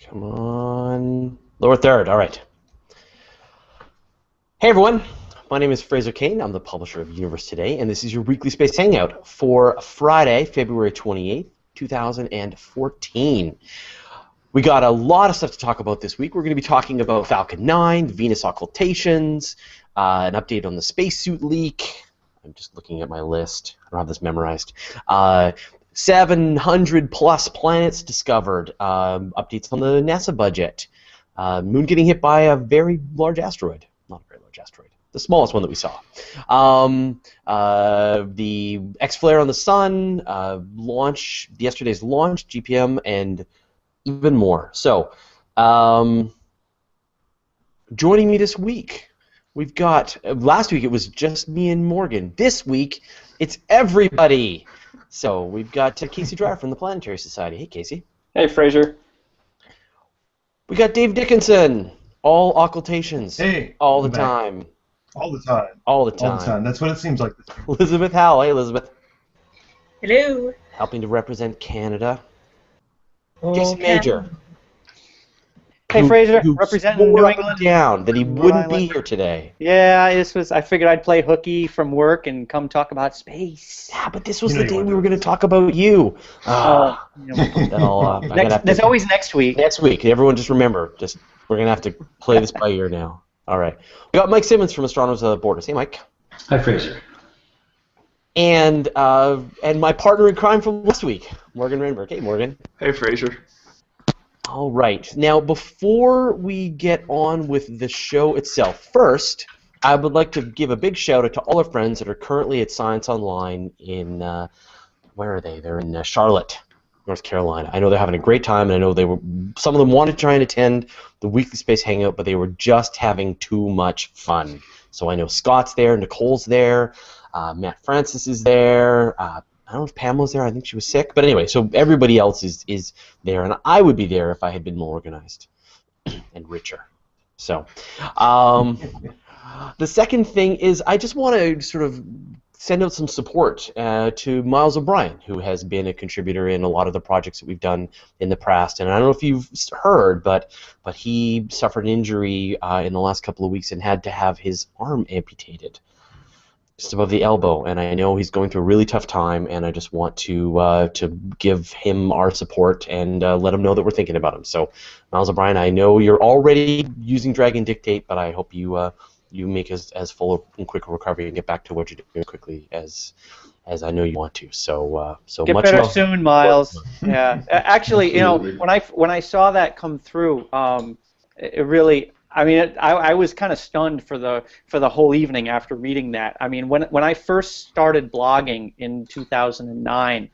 Come on. Lower third. All right. Hey, everyone. My name is Fraser Cain. I'm the publisher of Universe Today, and this is your Weekly Space Hangout for Friday, February 28th, 2014. We got a lot of stuff to talk about this week. We're going to be talking about Falcon 9, Venus occultations, an update on the spacesuit leak. I'm just looking at my list. I don't have this memorized. 700 plus planets discovered. Updates on the NASA budget. Moon getting hit by a very large asteroid. Not a very large asteroid. The smallest one that we saw. The X-Flare on the Sun, yesterday's launch, GPM, and even more. So, joining me this week, we've got, last week it was just me and Morgan. This week, it's everybody. So, we've got Casey Dreyer from the Planetary Society. Hey, Casey. Hey, Fraser. We got Dave Dickinson. All occultations. Hey. All the time. All the time. All the time. All the time. That's what it seems like. Elizabeth Howell. Hey, Elizabeth. Hello. Helping to represent Canada. Okay. Jason Major. Hey, Fraser, who representing swore New up and England. down that he wouldn't be here today. Yeah, I figured I'd play hooky from work and come talk about space. Yeah, but this was the day we were going to talk about you. There's always next week. Next week. Everyone just remember, we're going to have to play this by ear now. All right. We got Mike Simmons from Astronomers Without Borders. Hey, Mike. Hi, Fraser. And my partner in crime from last week, Morgan Renberg. Hey, Morgan. Hey, Fraser. All right. Now, before we get on with the show itself, first, I would like to give a big shout out to all our friends that are currently at Science Online in, where are they? They're in Charlotte, North Carolina. I know they're having a great time, and I know some of them wanted to try and attend the Weekly Space Hangout, but they were just having too much fun. So I know Scott's there, Nicole's there, Matt Francis is there. I don't know if Pamela's there. I think she was sick. But anyway, so everybody else is there, and I would be there if I had been more organized and richer. So the second thing is I just want to sort of send out some support to Miles O'Brien, who has been a contributor in a lot of the projects that we've done in the past. And I don't know if you've heard, but he suffered an injury in the last couple of weeks and had to have his arm amputated just above the elbow, and I know he's going through a really tough time, and I just want to give him our support and let him know that we're thinking about him. So, Miles O'Brien, I know you're already using Dragon Dictate, but I hope you make as full and quick a recovery and get back to what you're doing quickly as I know you want to. So get much better love. soon, Miles. Yeah, actually, when I saw that come through, it really. I mean, I was kind of stunned for the whole evening after reading that. I mean, when I first started blogging in 2009,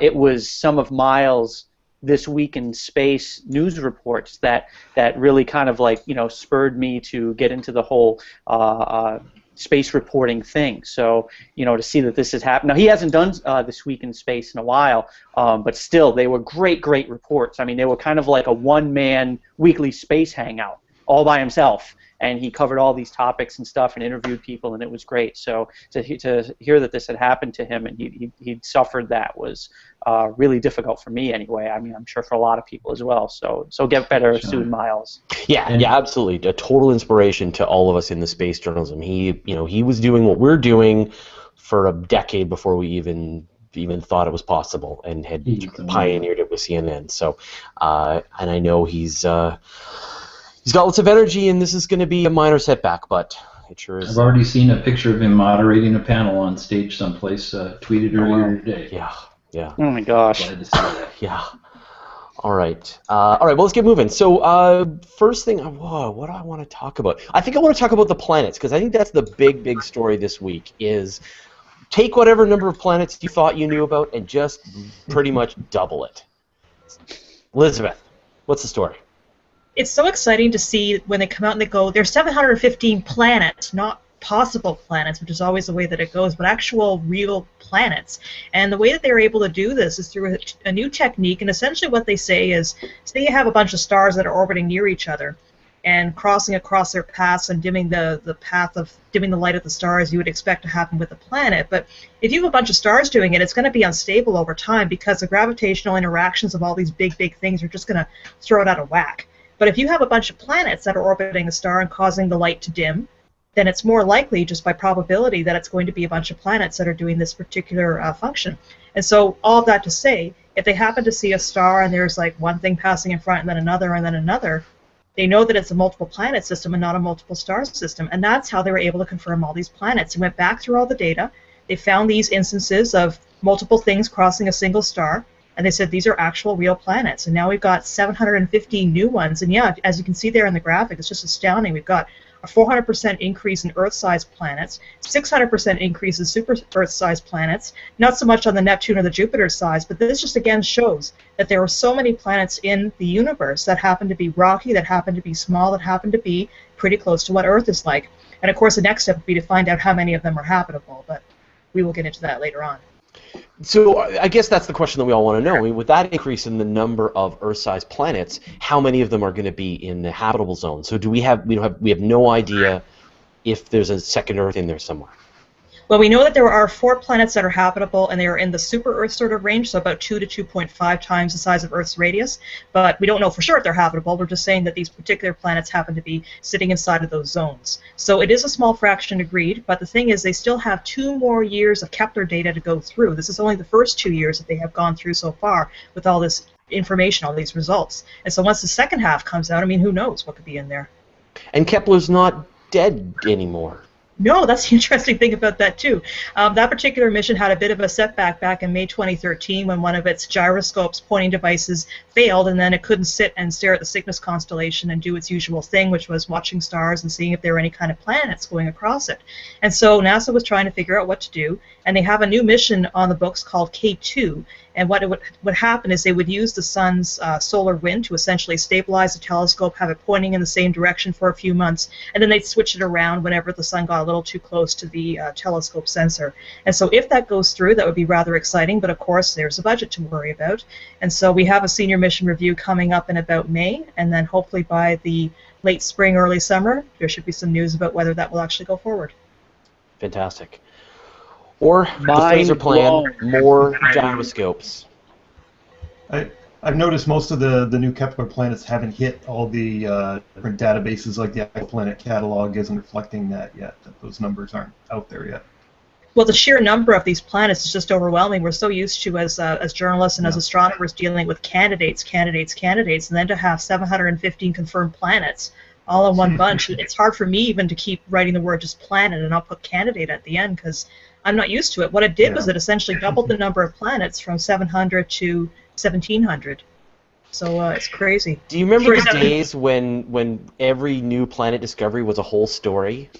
it was some of Miles' This Week in Space news reports that really kind of spurred me to get into the whole space reporting thing. So to see that this has happened. Now he hasn't done This Week in Space in a while, but still they were great reports. I mean, they were kind of like a one-man Weekly Space Hangout, all by himself, and he covered all these topics and stuff and interviewed people, and it was great. So to hear that this had happened to him and he'd suffered that was really difficult for me anyway. I mean, I'm sure for a lot of people as well. So get better soon, Miles. Yeah, absolutely. A total inspiration to all of us in the space journalism. He was doing what we're doing for a decade before we even thought it was possible, and had pioneered it with CNN. So, and I know he's got lots of energy, and this is going to be a minor setback, but it sure is. I've already seen a picture of him moderating a panel on stage someplace, tweeted earlier today. Yeah. Oh my gosh. Glad to see that. Yeah. All right. Well, let's get moving. So, first thing, what do I want to talk about? I think I want to talk about the planets, because I think that's the big story this week, is take whatever number of planets you thought you knew about and just pretty much double it. Elizabeth, what's the story? It's so exciting to see when they come out and they go, there's 715 planets, not possible planets, which is always the way that it goes, but actual real planets. And the way that they're able to do this is through a new technique, and essentially what they say is, say you have a bunch of stars that are orbiting near each other. and crossing across their paths and dimming the light of the stars you would expect to happen with a planet. But if you have a bunch of stars doing it, it's going to be unstable over time because the gravitational interactions of all these big things are just going to throw it out of whack. But if you have a bunch of planets that are orbiting a star and causing the light to dim, then it's more likely, just by probability, that it's going to be a bunch of planets that are doing this particular function. And so all of that to say, if they happen to see a star and there's like one thing passing in front and then another, they know that it's a multiple planet system and not a multiple star system. And that's how they were able to confirm all these planets. They went back through all the data. They found these instances of multiple things crossing a single star, and they said these are actual real planets. And now we've got 750 new ones. And yeah, as you can see there in the graphic, it's just astounding. We've got a 400% increase in Earth-sized planets, 600% increase in super Earth-sized planets, not so much on the Neptune or the Jupiter size, but this just again shows that there are so many planets in the universe that happen to be rocky, that happen to be small, that happen to be pretty close to what Earth is like. And of course the next step would be to find out how many of them are habitable, but we will get into that later on. So I guess that's the question that we all want to know. I mean, with that increase in the number of Earth-sized planets, how many of them are going to be in the habitable zone? So we have no idea if there's a second Earth in there somewhere. Well, we know that there are 4 planets that are habitable, and they are in the super-Earth sort of range, so about 2 to 2.5 times the size of Earth's radius. But we don't know for sure if they're habitable. We're just saying that these particular planets happen to be sitting inside of those zones. So it is a small fraction, agreed, but the thing is they still have 2 more years of Kepler data to go through. This is only the first 2 years that they have gone through so far with all this information, all these results. And so once the second half comes out, I mean, who knows what could be in there. And Kepler's not dead anymore. No, that's the interesting thing about that, too. That particular mission had a bit of a setback back in May 2013 when one of its gyroscope's pointing devices failed, and then it couldn't sit and stare at the Cygnus constellation and do its usual thing, which was watching stars and seeing if there were any kind of planets going across it. And so NASA was trying to figure out what to do, and they have a new mission on the books called K2. And what would happen is they would use the sun's solar wind to essentially stabilize the telescope, have it pointing in the same direction for a few months, and then they'd switch it around whenever the sun got a little too close to the telescope sensor. And so if that goes through, that would be rather exciting, but of course there's a budget to worry about. And so we have a senior mission review coming up in about May, and then hopefully by the late spring, early summer, there should be some news about whether that will actually go forward. Fantastic. Or the Fraser plan, more gyroscopes. I've noticed most of the new Kepler planets haven't hit all the different databases, like the Exoplanet catalog isn't reflecting that yet, that those numbers aren't out there yet. Well, the sheer number of these planets is just overwhelming. We're so used to, as journalists and as astronomers, dealing with candidates, and then to have 715 confirmed planets all in one bunch. It's hard for me even to keep writing the word just planet and I'll put candidate at the end because I'm not used to it. What it did was it essentially doubled the number of planets from 700 to 1,700. So it's crazy. Do you remember the days when every new planet discovery was a whole story?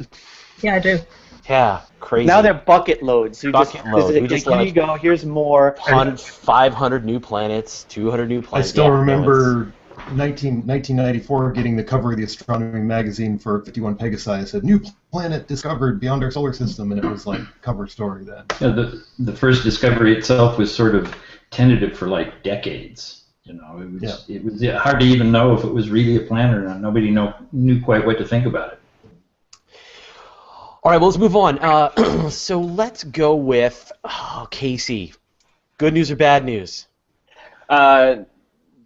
Yeah, I do. Yeah, crazy. Now they're bucket loads. Here you go, here's more. 500 new planets, 200 new planets. I still remember 1994 getting the cover of the astronomy magazine for 51 Pegasi. It said, "New planet discovered beyond our solar system," and it was like cover story then. Yeah, the first discovery itself was sort of tentative for like decades. You know, it was hard to even know if it was really a planet or not. Nobody knew quite what to think about it. All right, well, let's move on. So let's go with Casey. Good news or bad news?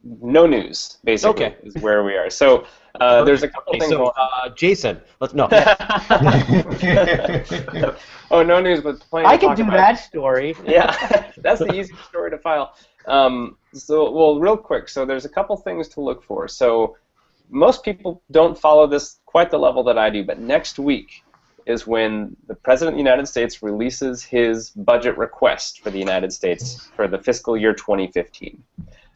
No news, basically, is where we are. So there's a couple things going on. Jason, let's no. Oh, no news, but plenty I to talk can do about. that story. Yeah, that's the easy story to file. Well, real quick, so there's a couple things to look for. So most people don't follow this quite the level that I do, but next week is when the President of the United States releases his budget request for the United States for the fiscal year 2015.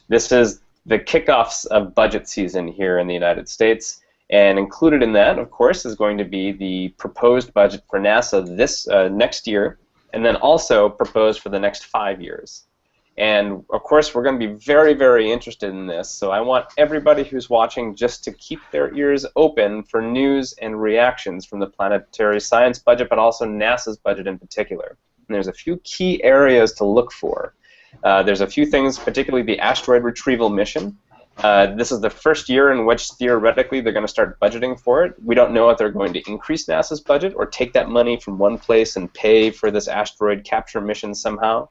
This is the kickoffs of budget season here in the United States, and included in that, of course, is going to be the proposed budget for NASA this next year, and then also proposed for the next 5 years. And of course, we're going to be very, very interested in this, so I want everybody who's watching just to keep their ears open for news and reactions from the planetary science budget, but also NASA's budget in particular. And there's a few key areas to look for. There's a few things, particularly the asteroid retrieval mission. This is the first year in which theoretically they're going to start budgeting for it. We don't know if they're going to increase NASA's budget or take that money from one place and pay for this asteroid capture mission somehow.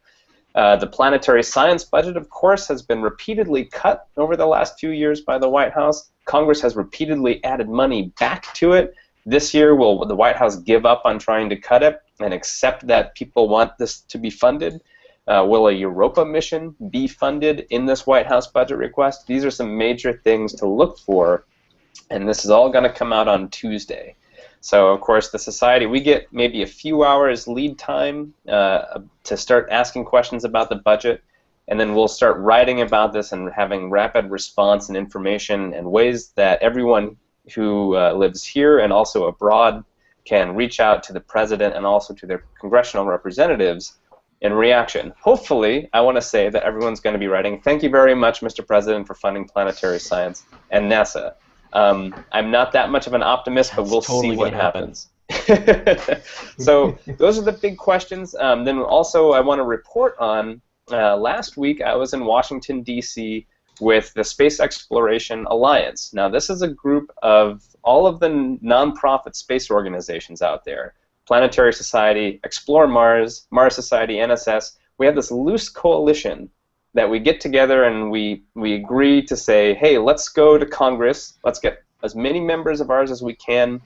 The planetary science budget, of course, has been repeatedly cut over the last few years by the White House. Congress has repeatedly added money back to it. This year, will the White House give up on trying to cut it and accept that people want this to be funded? Will a Europa mission be funded in this White House budget request? These are some major things to look for, and this is all going to come out on Tuesday. So, of course, the Society, we get maybe a few hours lead time to start asking questions about the budget, and then we'll start writing about this and having rapid response and information and ways that everyone who lives here and also abroad can reach out to the President and also to their congressional representatives in reaction. Hopefully, I want to say that everyone's going to be writing, "Thank you very much, Mr. President, for funding planetary science and NASA." I'm not that much of an optimist, but we'll see what happens. So those are the big questions. Then also I want to report on, last week I was in Washington, D.C. with the Space Exploration Alliance. Now this is a group of all of the nonprofit space organizations out there. Planetary Society, Explore Mars, Mars Society, NSS. We have this loose coalition that we get together and we agree to say, hey, let's go to Congress, let's get as many members of ours as we can,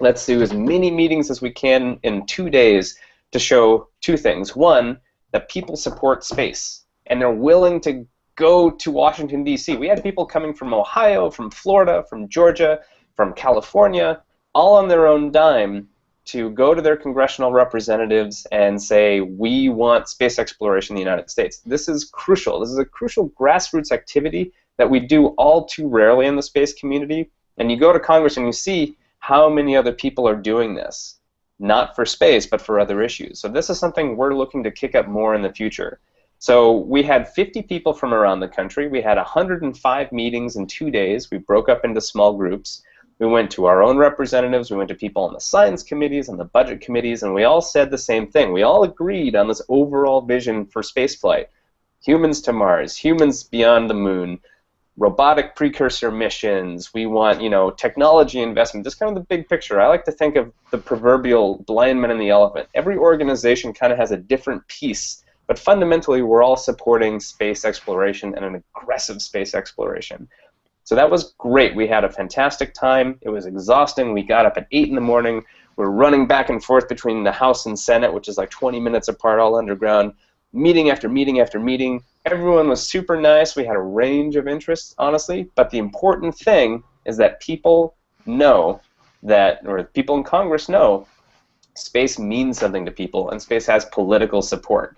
let's do as many meetings as we can in 2 days to show two things. One, that people support space, and they're willing to go to Washington, D.C. We had people coming from Ohio, from Florida, from Georgia, from California, all on their own dime, to go to their congressional representatives and say, we want space exploration in the United States. This is crucial. This is a crucial grassroots activity that we do all too rarely in the space community. And you go to Congress and you see how many other people are doing this, not for space, but for other issues. So this is something we're looking to kick up more in the future. So we had 50 people from around the country. We had 105 meetings in 2 days. We broke up into small groups. We went to our own representatives, we went to people on the science committees, on the budget committees, and we all said the same thing. We all agreed on this overall vision for spaceflight. Humans to Mars, humans beyond the moon, robotic precursor missions, we want, technology investment, just kind of the big picture. I like to think of the proverbial blind man and the elephant. Every organization kind of has a different piece, but fundamentally we're all supporting space exploration and an aggressive space exploration. So that was great. We had a fantastic time. It was exhausting. We got up at 8 in the morning. We're running back and forth between the House and Senate, which is like 20 minutes apart, all underground, meeting after meeting after meeting. Everyone was super nice. We had a range of interests, honestly. But the important thing is that people know that, or people in Congress know, space means something to people, and space has political support.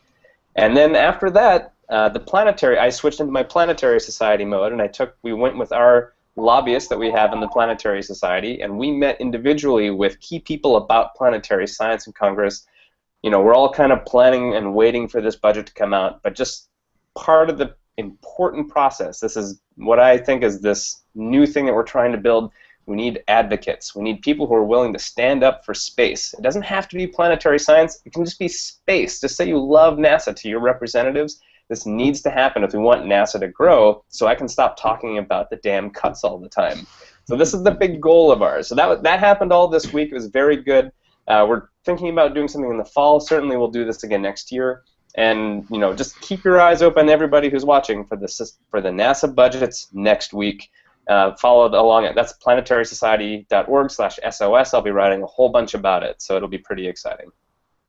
And then after that, I switched into my Planetary Society mode, and we went with our lobbyists that we have in the Planetary Society, and we met individually with key people about planetary science in Congress. We're all kind of planning and waiting for this budget to come out, but just part of the important process. This is what I think is this new thing that we're trying to build. We need advocates. We need people who are willing to stand up for space. It doesn't have to be planetary science. It can just be space. Just say you love NASA to your representatives. This needs to happen if we want NASA to grow, so I can stop talking about the damn cuts all the time. So this is the big goal of ours. So that happened all this week. It was very good. We're thinking about doing something in the fall. Certainly we'll do this again next year. And just keep your eyes open, everybody who's watching, for the NASA budgets next week. Follow along. That's planetarysociety.org/SOS. I'll be writing a whole bunch about it, so it'll be pretty exciting.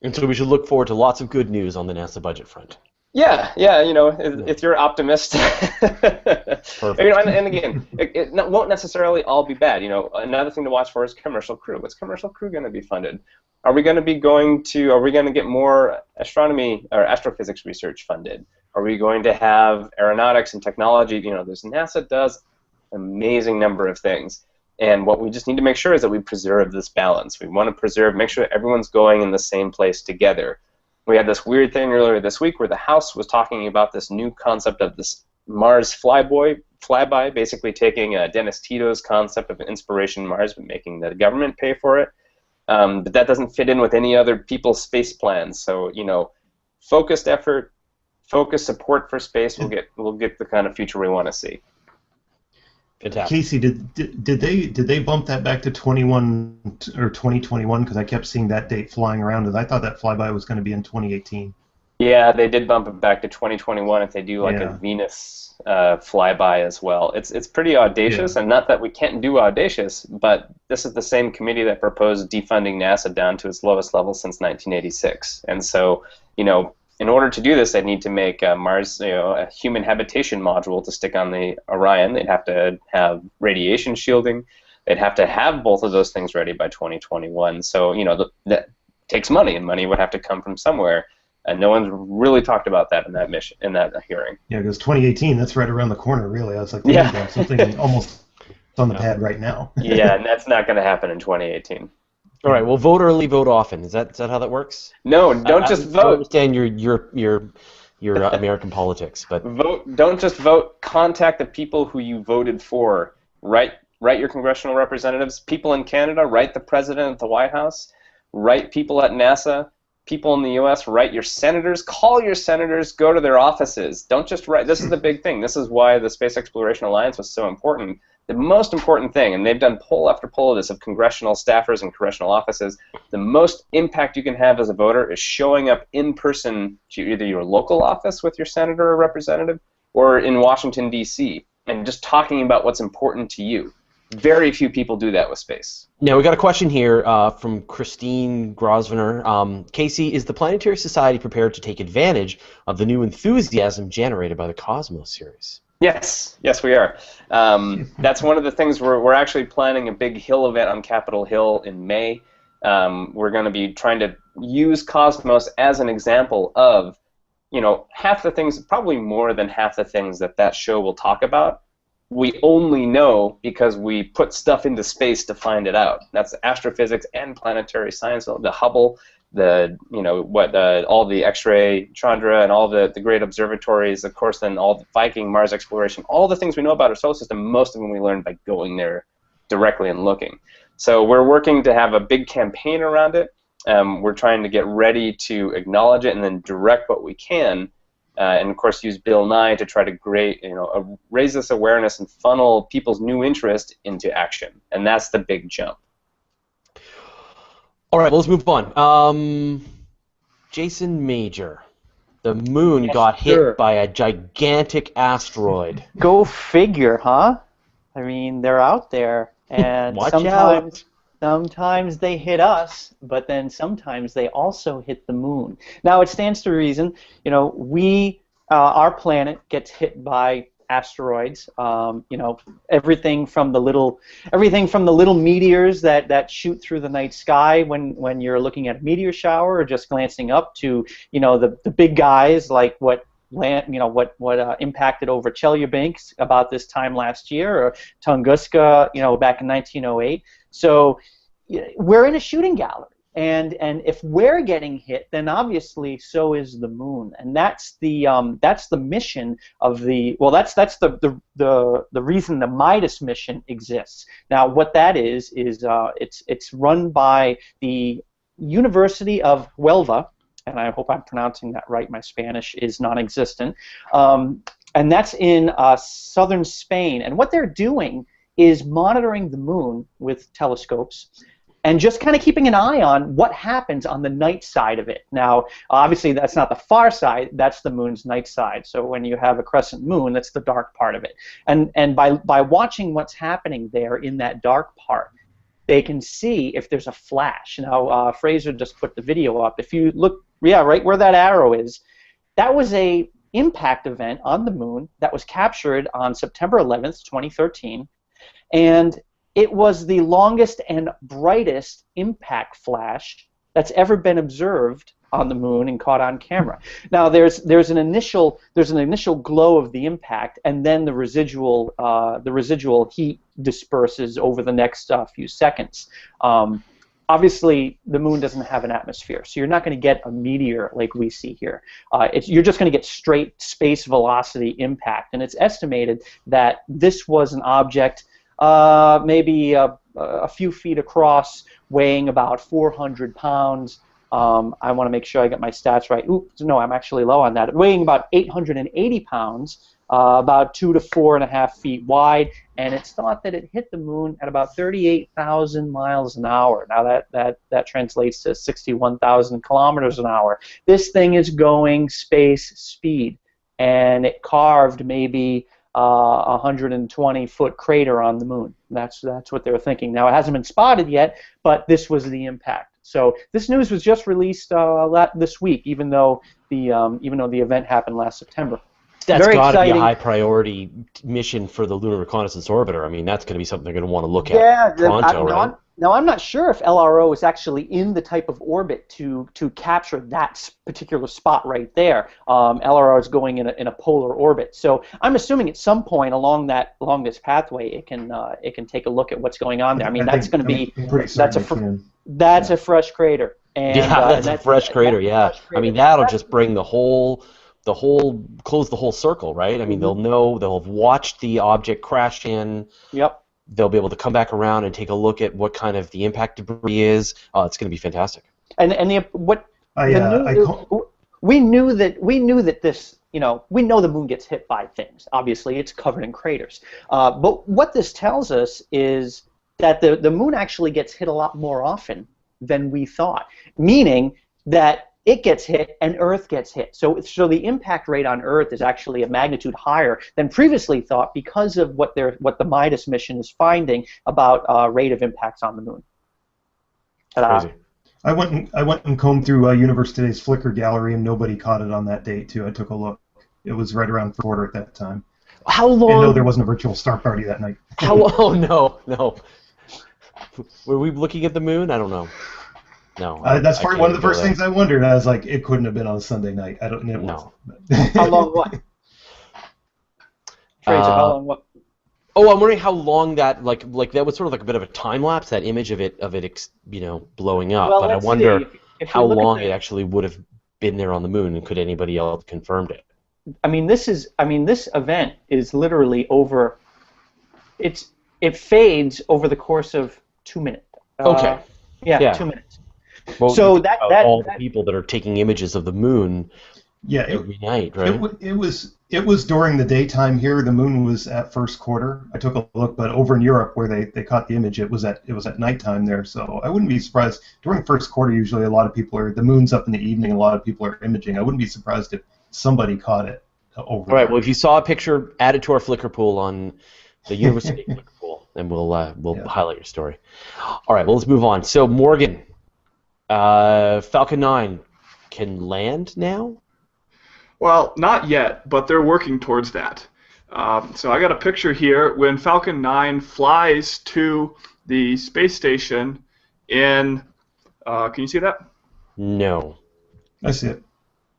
And so we should look forward to lots of good news on the NASA budget front. Yeah, if you're optimist. Perfect. And again, it won't necessarily all be bad. Another thing to watch for is commercial crew. What's commercial crew going to be funded? Are we going to get more astronomy or astrophysics research funded? Are we going to have aeronautics and technology? NASA does an amazing number of things. And what we just need to make sure is that we preserve this balance. We want to make sure that everyone's going in the same place together. We had this weird thing earlier this week where the House was talking about this new concept of this Mars flyby, basically taking Dennis Tito's concept of Inspiration Mars but making the government pay for it. But that doesn't fit in with any other people's space plans. So, focused effort, focused support for space will get the kind of future we want to see. Fantastic. Casey, did they bump that back to 21 or 2021? Because I kept seeing that date flying around, and I thought that flyby was going to be in 2018. Yeah, they did bump it back to 2021 if they do like Yeah. a Venus flyby as well. It's pretty audacious, Yeah. and not that we can't do audacious, but this is the same committee that proposed defunding NASA down to its lowest level since 1986. And so, in order to do this, they'd need to make Mars, a human habitation module to stick on the Orion. They'd have to have radiation shielding. They'd have to have both of those things ready by 2021. So, that takes money, and money would have to come from somewhere. And no one's really talked about that in that mission, in that hearing. Yeah, because 2018, that's right around the corner, really. I was like, Yeah. yeah, something almost on the pad right now. Yeah, and that's not going to happen in 2018. All right. Well, vote early, vote often. Is that how that works? No, don't just I vote. understand your American politics, but Vote. Don't just vote. Contact the people who you voted for. Write your congressional representatives. People in Canada. Write the president at the White House. Write people at NASA. People in the U.S. Write your senators. Call your senators. Go to their offices. Don't just write. This is the big thing. This is why the Space Exploration Alliance was so important. The most important thing, and they've done poll after poll of this of congressional staffers and congressional offices, the most impact you can have as a voter is showing up in person to either your local office with your senator or representative or in Washington, D.C., and just talking about what's important to you. Very few people do that with space. now we got a question here from Christine Grosvenor. Casey, is the Planetary Society prepared to take advantage of the new enthusiasm generated by the Cosmos series? Yes, we are. That's one of the things we're actually planning a big Hill event on Capitol Hill in May. We're going to be trying to use Cosmos as an example of, half the things, probably more than half the things that show will talk about, we only know because we put stuff into space to find it out. That's astrophysics and planetary science, the Hubble, all the X-ray, Chandra, and all the great observatories, of course, then all the Viking, Mars exploration, all the things we know about our solar system, most of them we learned by going there directly and looking. So we're working to have a big campaign around it. We're trying to get ready to acknowledge it and then direct what we can, and of course use Bill Nye to try to raise this awareness and funnel people's new interest into action. And that's the big jump. All right, well, let's move on. Jason Major, the moon got hit by a gigantic asteroid. Go figure, huh? I mean, they're out there, and Watch sometimes they hit us, but then sometimes they also hit the moon. Now, it stands to reason, our planet gets hit by asteroids. Everything from the little meteors that shoot through the night sky when you're looking at a meteor shower or just glancing up to the big guys like what impacted over Chelyabinsk about this time last year, or Tunguska back in 1908. So we're in a shooting gallery. And if we're getting hit, then obviously so is the moon, and that's the mission of that's the reason the Midas mission exists. Now, what that is it's run by the University of Huelva, and I hope I'm pronouncing that right. My Spanish is non-existent, and that's in southern Spain. And what they're doing is monitoring the moon with telescopes, and just kind of keeping an eye on what happens on the night side of it. Now, obviously, that's not the far side. That's the moon's night side. So when you have a crescent moon, that's the dark part of it. And by watching what's happening there in that dark part, they can see if there's a flash. Now, Fraser just put the video up. If you look, right where that arrow is, that was a impact event on the moon that was captured on September 11th, 2013. And it was the longest and brightest impact flash that's ever been observed on the moon and caught on camera. Now, there's an initial glow of the impact, and then the residual heat disperses over the next few seconds. Obviously, the moon doesn't have an atmosphere, so you're not going to get a meteor like we see here. You're just going to get straight space velocity impact, and it's estimated that this was an object maybe a few feet across, weighing about 400 pounds. I want to make sure I get my stats right. Oops, no, I'm actually low on that. Weighing about 880 pounds, about 2 to 4.5 feet wide, and it's thought that it hit the moon at about 38,000 miles an hour. Now that translates to 61,000 kilometers an hour. This thing is going space speed, and it carved maybe a 120-foot crater on the moon. That's what they were thinking. Now, it hasn't been spotted yet, but this was the impact. So this news was just released this week, even though the event happened last September. That's got to be a high priority mission for the Lunar Reconnaissance Orbiter. I mean, that's going to be something they're going to want to look at pronto, right? Now, I'm not sure if LRO is actually in the type of orbit to capture that particular spot right there. LRO is going in a polar orbit, so I'm assuming at some point along this pathway, it can take a look at what's going on there. I mean, that's going to be a fresh crater. And, that's a fresh crater. Yeah, I mean, that'll just bring close the whole circle, right? I mean, they'll have watched the object crash in. Yep. They'll be able to come back around and take a look at what kind of the impact debris is. Oh, it's going to be fantastic. We knew that this, we know the moon gets hit by things. Obviously, it's covered in craters. But what this tells us is that the moon actually gets hit a lot more often than we thought, meaning that it gets hit and Earth gets hit. So the impact rate on Earth is actually a magnitude higher than previously thought because of what the Midas mission is finding about rate of impacts on the moon. Crazy. I went and combed through Universe Today's Flickr gallery, and nobody caught it on that date too. I took a look. It was right around quarter at that time. How long? And no, there wasn't a virtual star party that night. Oh no. Were we looking at the moon? I don't know. No. That's one of the first things I wondered. I was like, it couldn't have been on a Sunday night. I don't know. No. How long what? Fraser, how long what? Oh, I'm wondering how long that that was sort of like a bit of a time lapse, that image of it blowing up. Well, but I wonder how long it actually would have been there on the moon, and could anybody else confirmed it? I mean, this event is literally over. It fades over the course of 2 minutes. Okay. Yeah, 2 minutes. Well, so all the people that are taking images of the moon every night, right? It was during the daytime here. The moon was at first quarter. I took a look, but over in Europe where they caught the image, it was at nighttime there. So I wouldn't be surprised during first quarter. Usually, a lot of people the moon's up in the evening. A lot of people are imaging. I wouldn't be surprised if somebody caught it over. All right. Well, if you saw a picture, add it to our Flickr pool on the University Flickr pool, and we'll highlight your story. All right. Well, let's move on. So Morgan. Falcon 9 can land now? Well, not yet, but they're working towards that. So I got a picture here when Falcon 9 flies to the space station in... can you see that? No. I see it.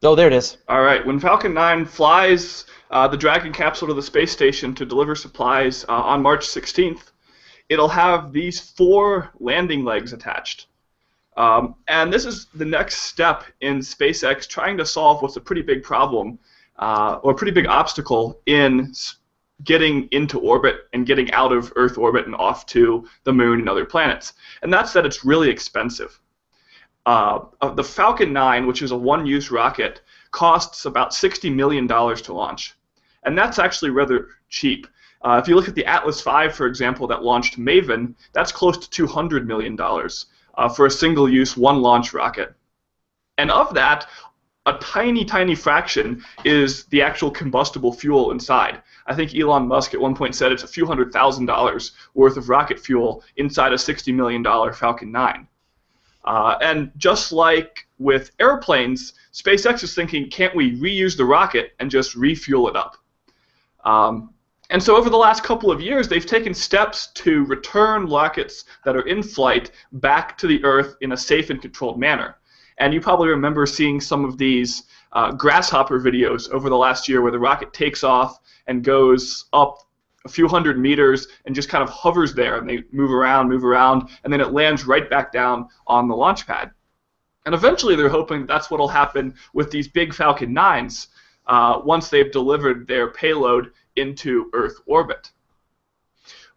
Oh, there it is. All right. When Falcon 9 flies the Dragon capsule to the space station to deliver supplies on March 16th, it'll have these 4 landing legs attached. And this is the next step in SpaceX trying to solve what's a pretty big problem or a pretty big obstacle in getting into orbit and getting out of Earth orbit and off to the moon and other planets. And that's that it's really expensive. The Falcon 9, which is a one-use rocket, costs about $60 million to launch. And that's actually rather cheap. If you look at the Atlas V, for example, that launched Maven, that's close to $200 million. For a single-use, one-launch rocket. And of that, a tiny, tiny fraction is the actual combustible fuel inside. I think Elon Musk at one point said it's a few $100,000 worth of rocket fuel inside a $60 million Falcon 9. And just like with airplanes, SpaceX is thinking, can't we reuse the rocket and just refuel it up? And so over the last couple of years, they've taken steps to return rockets that are in flight back to the Earth in a safe and controlled manner. And you probably remember seeing some of these grasshopper videos over the last year where the rocket takes off and goes up a few hundred meters and just kind of hovers there, and they move around, and then it lands right back down on the launch pad. And eventually they're hoping that's what will happen with these big Falcon 9s once they've delivered their payload into Earth orbit.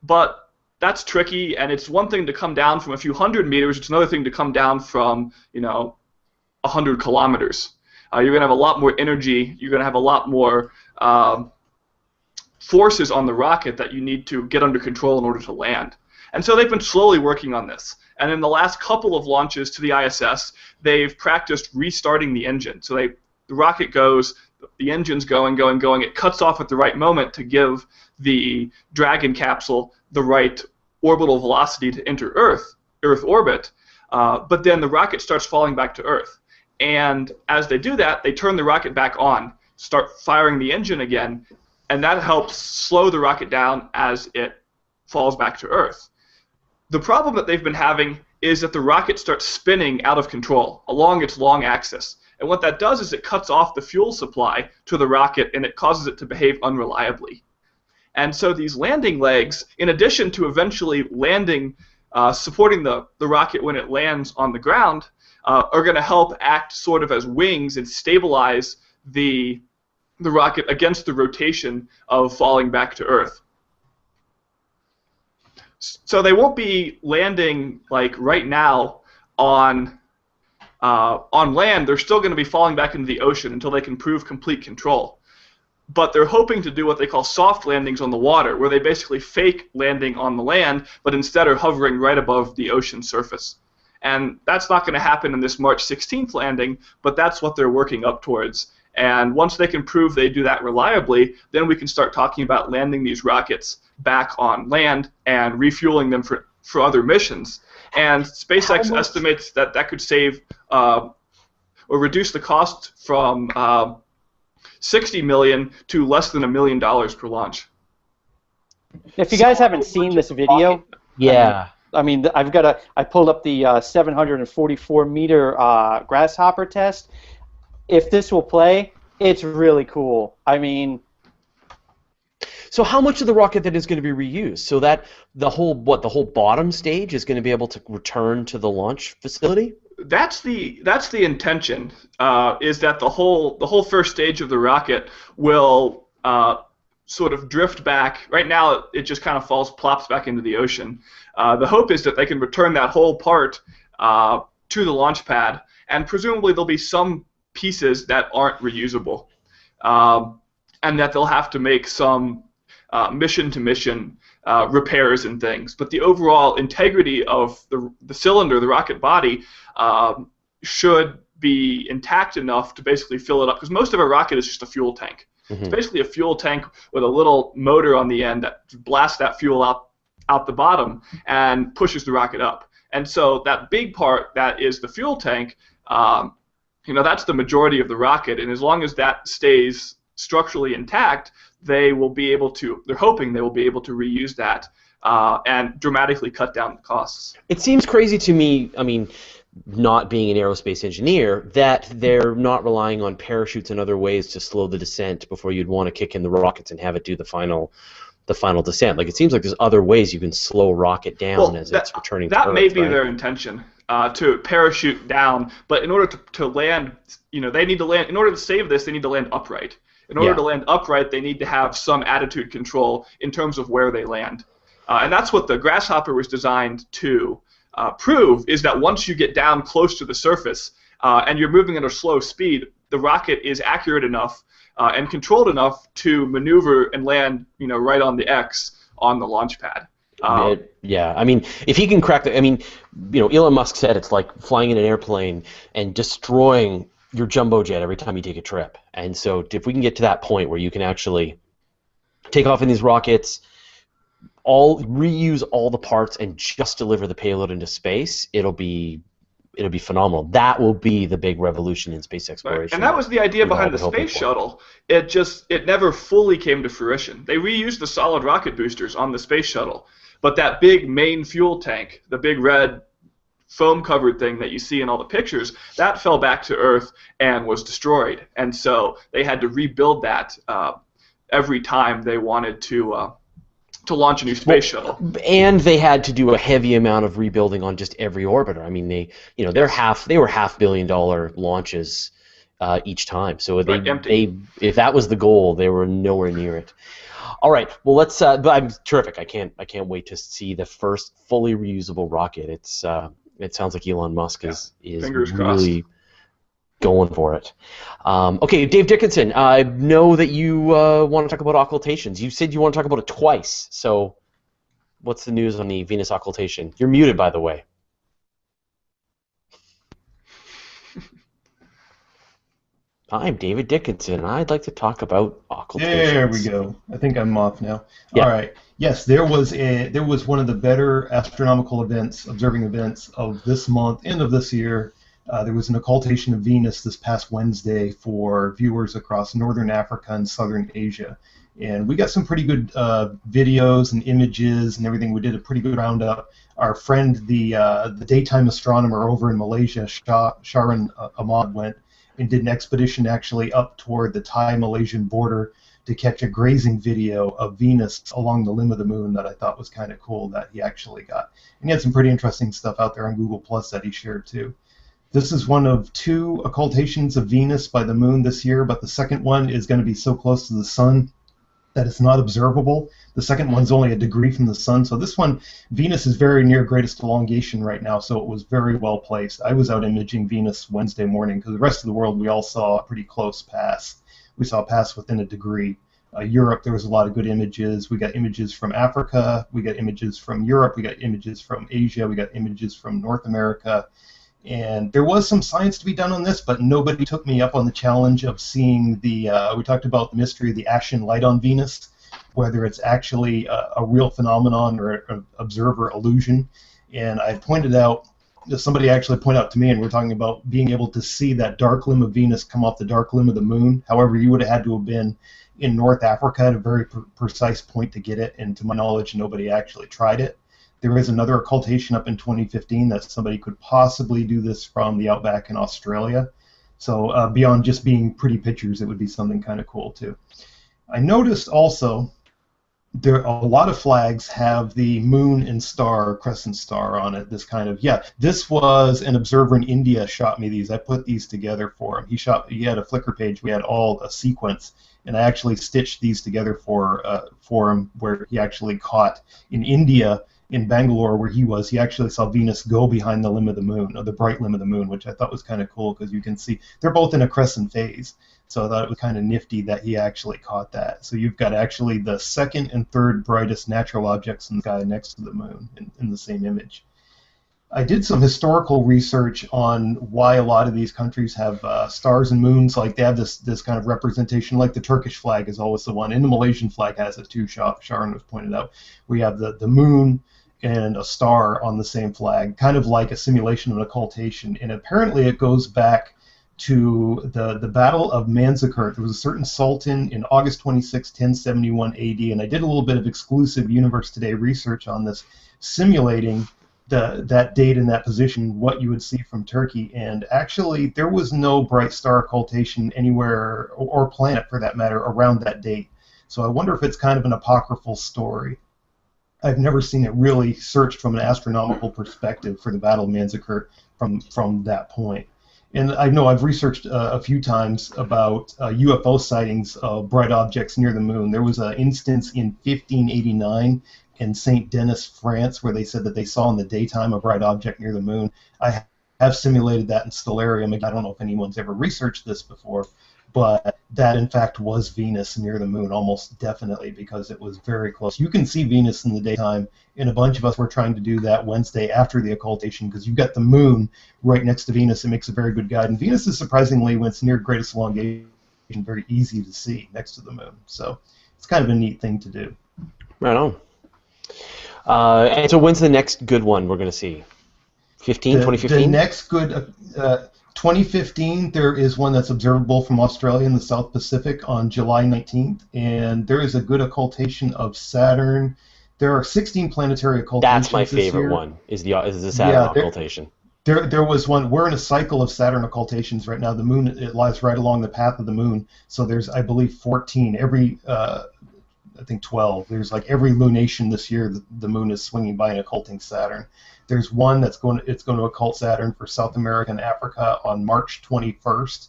But that's tricky, and it's one thing to come down from a few hundred meters, it's another thing to come down from, 100 kilometers. You're going to have a lot more energy, you're going to have a lot more forces on the rocket that you need to get under control in order to land. And so they've been slowly working on this. And in the last couple of launches to the ISS, they've practiced restarting the engine. So the rocket goes, the engine's going. It cuts off at the right moment to give the Dragon capsule the right orbital velocity to enter Earth orbit. But then the rocket starts falling back to Earth. And as they do that, they turn the rocket back on, start firing the engine again, and that helps slow the rocket down as it falls back to Earth. The problem that they've been having is that the rocket starts spinning out of control along its long axis. And what that does is it cuts off the fuel supply to the rocket, and it causes it to behave unreliably. And so these landing legs, in addition to eventually landing, supporting the rocket when it lands on the ground, are going to help act sort of as wings and stabilize the rocket against the rotation of falling back to Earth. So they won't be landing like right now on land. They're still going to be falling back into the ocean until they can prove complete control. But they're hoping to do what they call soft landings on the water, where they basically fake landing on the land, but instead are hovering right above the ocean surface. And that's not going to happen in this March 16th landing, but that's what they're working up towards. And once they can prove they do that reliably, then we can start talking about landing these rockets back on land and refueling them for other missions. And SpaceX estimates that that could save or reduce the cost from $60 million to less than $1 million per launch. If you guys haven't seen this video, yeah. I mean, I pulled up the 744-meter grasshopper test. If this will play, it's really cool. I mean, so how much of the rocket then is going to be reused? So that the whole bottom stage is going to be able to return to the launch facility? That's the intention. Is that the whole first stage of the rocket will sort of drift back. Right now, it just kind of plops back into the ocean. The hope is that they can return that whole part to the launch pad, and presumably there'll be some pieces that aren't reusable, and that they'll have to make some mission-to-mission repairs and things. But the overall integrity of the cylinder, the rocket body, should be intact enough to basically fill it up, because most of a rocket is just a fuel tank. Mm-hmm. It's basically a fuel tank with a little motor on the end that blasts that fuel out the bottom and pushes the rocket up. And so that big part that is the fuel tank, that's the majority of the rocket, and as long as that stays structurally intact, they're hoping they will be able to reuse that and dramatically cut down the costs. It seems crazy to me, I mean, not being an aerospace engineer, that they're not relying on parachutes and other ways to slow the descent before you'd want to kick in the rockets and have it do the final descent. Like, it seems like there's other ways you can slow a rocket down as it's returning to Earth. That may be their intention, to parachute down, but in order to land, they need to land. In order to save this, they need to land upright. In order to land upright, they need to have some attitude control in terms of where they land. And that's what the Grasshopper was designed to prove, is that once you get down close to the surface and you're moving at a slow speed, the rocket is accurate enough and controlled enough to maneuver and land, right on the X on the launch pad. Yeah, I mean, if he can crack Elon Musk said it's like flying in an airplane and destroying your jumbo jet every time you take a trip. And so if we can get to that point where you can actually take off in these rockets, reuse all the parts and just deliver the payload into space, it'll be phenomenal. That will be the big revolution in space exploration. Right. And that was the idea behind the space shuttle. It never fully came to fruition. They reused the solid rocket boosters on the space shuttle, but that big main fuel tank, the big red foam-covered thing that you see in all the pictures, that fell back to Earth and was destroyed. And so they had to rebuild that every time they wanted to launch a new space shuttle. And they had to do a heavy amount of rebuilding on just every orbiter. I mean, they were $500 million launches each time. So if that was the goal, they were nowhere near it. All right. Well, let's. But I'm terrific. I can't wait to see the first fully reusable rocket. It sounds like Elon Musk is Fingers really crossed. going for it. Okay, Dave Dickinson, I know that you want to talk about occultations. You said you want to talk about it twice, so what's the news on the Venus occultation? You're muted, by the way. I'm David Dickinson, and I'd like to talk about occultations. There we go. I think I'm off now. Yeah. All right. Yes, there was one of the better astronomical events, observing events of this month and of this year. There was an occultation of Venus this past Wednesday for viewers across northern Africa and southern Asia. And we got some pretty good videos and images and everything. We did a pretty good roundup. Our friend, the daytime astronomer over in Malaysia, Sharon Ahmad, went and did an expedition actually up toward the Thai-Malaysian border to catch a grazing video of Venus along the limb of the moon that I thought was kind of cool that he actually got. And he had some pretty interesting stuff out there on Google Plus that he shared too. This is one of 2 occultations of Venus by the moon this year, but the second one is going to be so close to the sun that it's not observable. The second one's only a degree from the sun. So this one, Venus is very near greatest elongation right now, so it was very well placed. I was out imaging Venus Wednesday morning because the rest of the world we all saw a pretty close pass. We saw a pass within a degree. Europe, there was a lot of good images. We got images from Africa. We got images from Europe. We got images from Asia. We got images from North America. And there was some science to be done on this, but nobody took me up on the challenge of seeing the, we talked about the mystery of the ashen light on Venus, whether it's actually a real phenomenon or an observer illusion. And I pointed out, somebody actually pointed out to me, and we're talking about being able to see that dark limb of Venus come off the dark limb of the moon. However, you would have had to have been in North Africa at a very precise point to get it, and to my knowledge, nobody actually tried it. There is another occultation up in 2015 that somebody could possibly do this from the outback in Australia. So beyond just being pretty pictures, it would be something kind of cool too. I noticed also there a lot of flags have the moon and star, crescent star on it. This kind of, yeah, this was an observer in India shot me these. I put these together for him. He had a Flickr page. We had all a sequence, and I actually stitched these together for him, where he actually caught in India. In Bangalore, where he actually saw Venus go behind the limb of the moon, or the bright limb of the moon, which I thought was kind of cool because you can see they're both in a crescent phase. So I thought it was kind of nifty that he actually caught that. So you've got actually the second and third brightest natural objects in the sky next to the moon in the same image. I did some historical research on why a lot of these countries have stars and moons. Like they have this kind of representation, like the Turkish flag is always the one, and the Malaysian flag has it too. Sharon was pointed out. We have the moon and a star on the same flag, kind of like a simulation of an occultation. And apparently it goes back to the Battle of Manzikert. There was a certain sultan in August 26, 1071 AD, and I did a little bit of exclusive Universe Today research on this, simulating that date and that position, what you would see from Turkey. And actually, there was no bright star occultation anywhere, or planet for that matter, around that date. So I wonder if it's kind of an apocryphal story. I've never seen it really searched from an astronomical perspective for the Battle of Manzikert from that point. And I know I've researched a few times about UFO sightings of bright objects near the moon. There was an instance in 1589 in St. Denis, France, where they said that they saw in the daytime a bright object near the moon. I have simulated that in Stellarium. I don't know if anyone's ever researched this before, but that in fact was Venus near the moon, almost definitely, because it was very close. You can see Venus in the daytime, and a bunch of us were trying to do that Wednesday after the occultation, because you've got the moon right next to Venus. It makes a very good guide, and Venus is surprisingly, when it's near greatest elongation, very easy to see next to the moon. So it's kind of a neat thing to do. Right on. And so when's the next good one we're going to see? 2015? The next good... 2015, there is one that's observable from Australia in the South Pacific on July 19th, and there is a good occultation of Saturn. There are 16 planetary occultations. That's my favorite one, is the Saturn occultation. There was one. We're in a cycle of Saturn occultations right now. The moon, it lies right along the path of the moon, so there's, I believe, 14. I think 12. There's like every lunation this year, the moon is swinging by and occulting Saturn. There's one it's going to occult Saturn for South America and Africa on March 21st.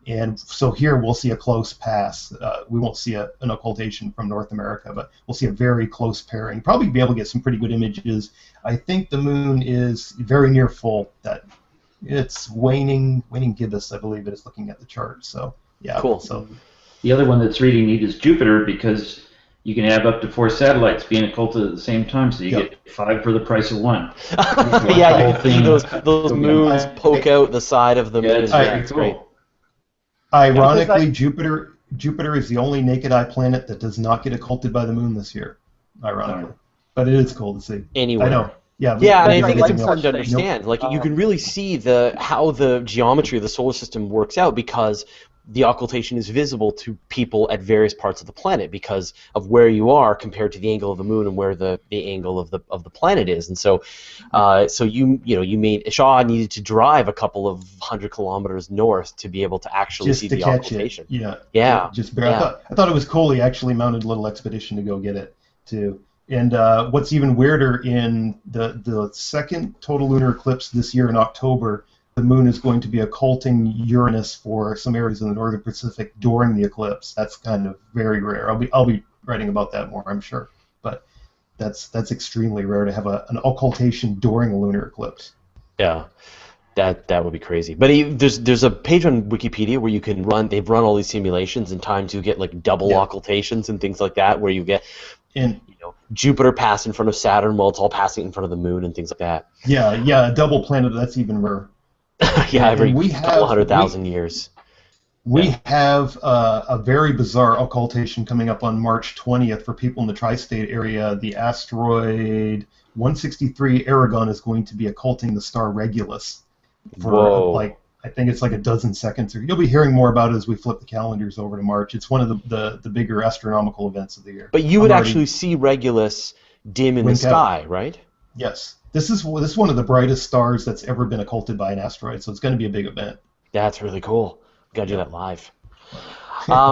And so here we'll see a close pass. We won't see an occultation from North America, but we'll see a very close pairing. Probably be able to get some pretty good images. I think the moon is very near full. That It's waning gibbous, I believe it is, looking at the chart. So yeah. Cool. So The other one that's really neat is Jupiter, because you can have up to 4 satellites being occulted at the same time, so you get 5 for the price of 1. Yeah, you can see those moons poke out the side of the moon. Yeah, it's great. Ironically, Jupiter is the only naked eye planet that does not get occulted by the moon this year. Ironically, but it is cool to see. Anywhere. I know. Yeah, Yeah, and I think it's everything important to else. understand. Like, you can really see how the geometry of the solar system works out, because the occultation is visible to people at various parts of the planet because of where you are compared to the angle of the moon and where the angle of the planet is. And so, Shaw needed to drive a couple of 100 kilometers north to be able to actually see the occultation. Yeah. I thought it was cool. He actually mounted a little expedition to go get it too. And what's even weirder, in the second total lunar eclipse this year in October, the moon is going to be occulting Uranus for some areas in the northern Pacific during the eclipse. That's kind of very rare. I'll be writing about that more, I'm sure. But that's extremely rare to have an occultation during a lunar eclipse. Yeah. That would be crazy. But there's a page on Wikipedia where you can they've run all these simulations, and times you get like double occultations and things like that, where you get Jupiter pass in front of Saturn while it's all passing in front of the moon and things like that. Yeah, a double planet, that's even rare. Every couple 100,000 years. We have a very bizarre occultation coming up on March 20th for people in the tri-state area. The asteroid 163 Aragon is going to be occulting the star Regulus for I think it's like a dozen seconds. You'll be hearing more about it as we flip the calendars over to March. It's one of the bigger astronomical events of the year. But you would actually see Regulus dim in the sky, right? Yes. This is one of the brightest stars that's ever been occulted by an asteroid, so it's going to be a big event. That's really cool. We've got to do that live.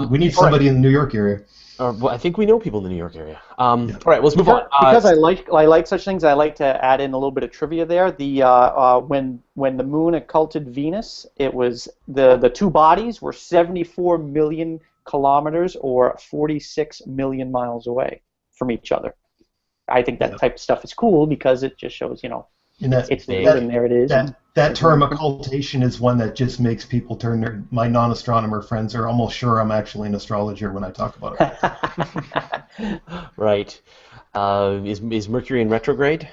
We need somebody in the New York area. Well, I think we know people in the New York area. All right, let's move on. Because I like such things, I like to add in a little bit of trivia there. When the moon occulted Venus, it was the two bodies were 74 million kilometers or 46 million miles away from each other. I think that type of stuff is cool because it just shows, it's there and there it is. That term occultation is one that just makes people turn my non-astronomer friends are almost sure I'm actually an astrologer when I talk about it. Right. Is Mercury in retrograde?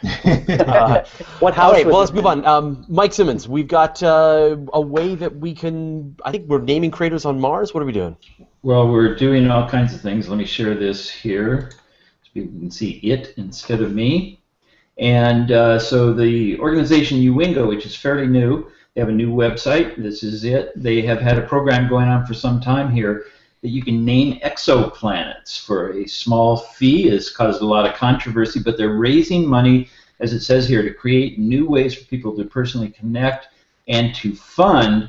What house? All right, well, let's move on. Mike Simmons, we've got a way that we can, I think we're naming craters on Mars. What are we doing? Well, we're doing all kinds of things. Let me share this here so people can see it instead of me. And so the organization Uwingo, which is fairly new, they have a new website. This is it. They have had a program going on for some time here that you can name exoplanets for a small fee. It's caused a lot of controversy, but they're raising money, as it says here, to create new ways for people to personally connect and to fund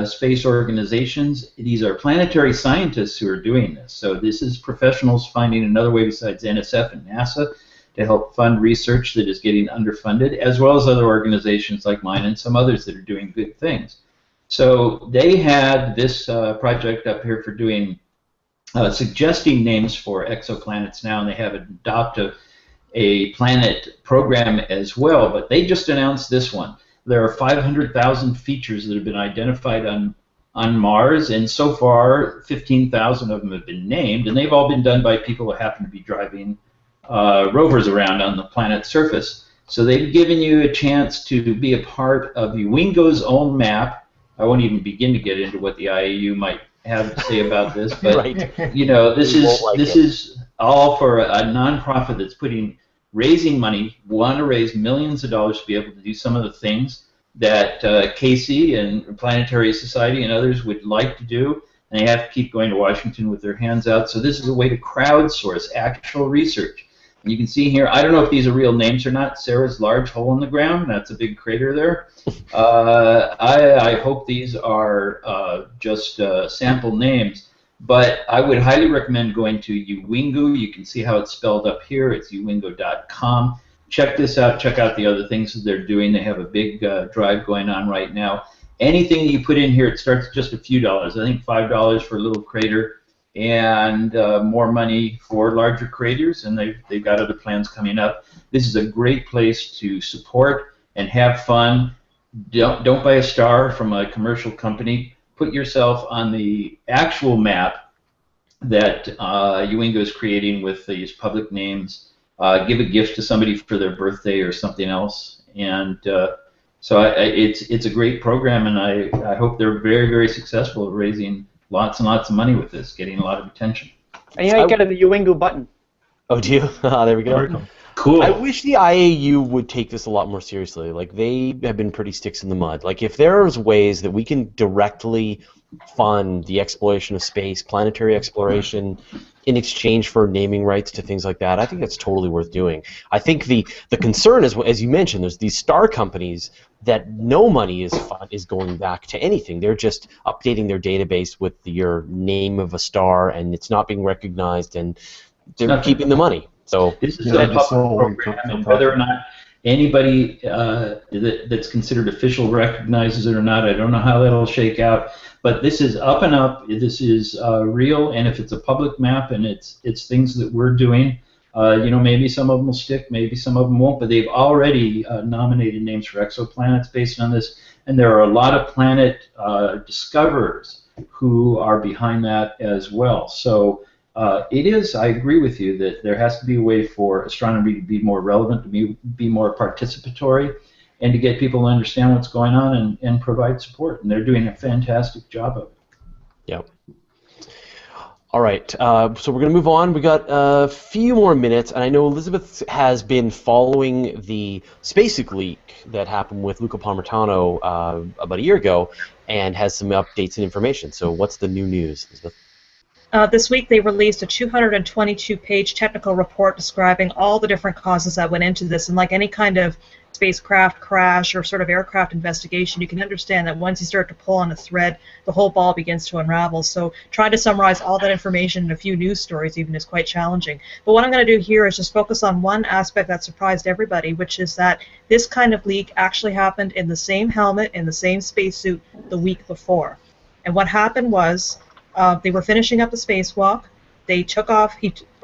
space organizations. These are planetary scientists who are doing this. So this is professionals finding another way besides NSF and NASA to help fund research that is getting underfunded, as well as other organizations like mine and some others that are doing good things. So they had this project up here for doing, suggesting names for exoplanets now, and they have adopted a planet program as well, but they just announced this one. There are 500,000 features that have been identified on Mars, and so far 15,000 of them have been named, and they've all been done by people who happen to be driving rovers around on the planet's surface. So they've given you a chance to be a part of Uwingo's own map. I won't even begin to get into what the IAU might have to say about this, but this is all for a nonprofit that's raising money, want to raise millions of dollars to be able to do some of the things that Casey and Planetary Society and others would like to do. And they have to keep going to Washington with their hands out. So this is a way to crowdsource actual research. And you can see here, I don't know if these are real names or not, Sarah's large hole in the ground, that's a big crater there. I hope these are just sample names, but I would highly recommend going to Uwingo. You can see how it's spelled up here. It's uwingo.com. Check this out. Check out the other things that they're doing. They have a big drive going on right now. Anything that you put in here, it starts at just a few dollars. I think $5 for a little crater, and more money for larger craters, and they've got other plans coming up. This is a great place to support and have fun. don't buy a star from a commercial company. Put yourself on the actual map that Uingo is creating with these public names. Give a gift to somebody for their birthday or something else, and so it's a great program, and I hope they're very, very successful at raising lots and lots of money with this, getting a lot of attention. And you ain't got the Uingo button. Oh, do you? There we go. Cool. I wish the IAU would take this a lot more seriously. Like, they have been pretty sticks in the mud. Like, if there's ways that we can directly fund the exploration of space, planetary exploration, in exchange for naming rights to things like that, I think that's totally worth doing. I think the concern is, as you mentioned, there's these star companies that no money is going back to anything. They're just updating their database with your name of a star, and it's not being recognized, and they're keeping the money. So this is a public program, and whether or not anybody that's considered official recognizes it or not, I don't know how that'll shake out. But this is up and up. This is real, and if it's a public map and it's things that we're doing, maybe some of them will stick, maybe some of them won't. But they've already nominated names for exoplanets based on this, and there are a lot of planet discoverers who are behind that as well. So it is. I agree with you that there has to be a way for astronomy to be more relevant, to be more participatory, and to get people to understand what's going on and provide support. And they're doing a fantastic job of it. Yep. All right, so we're going to move on. We got a few more minutes, and I know Elizabeth has been following the SpaceX leak that happened with Luca Parmitano about a year ago, and has some updates and information. So what's the new news, Elizabeth? This week they released a 222-page technical report describing all the different causes that went into this. And like any kind of spacecraft crash or sort of aircraft investigation, you can understand that once you start to pull on a thread, the whole ball begins to unravel. So trying to summarize all that information in a few news stories even is quite challenging. But what I'm going to do here is just focus on one aspect that surprised everybody, which is that this kind of leak actually happened in the same helmet, in the same spacesuit the week before. And what happened was, they were finishing up the spacewalk. They took off.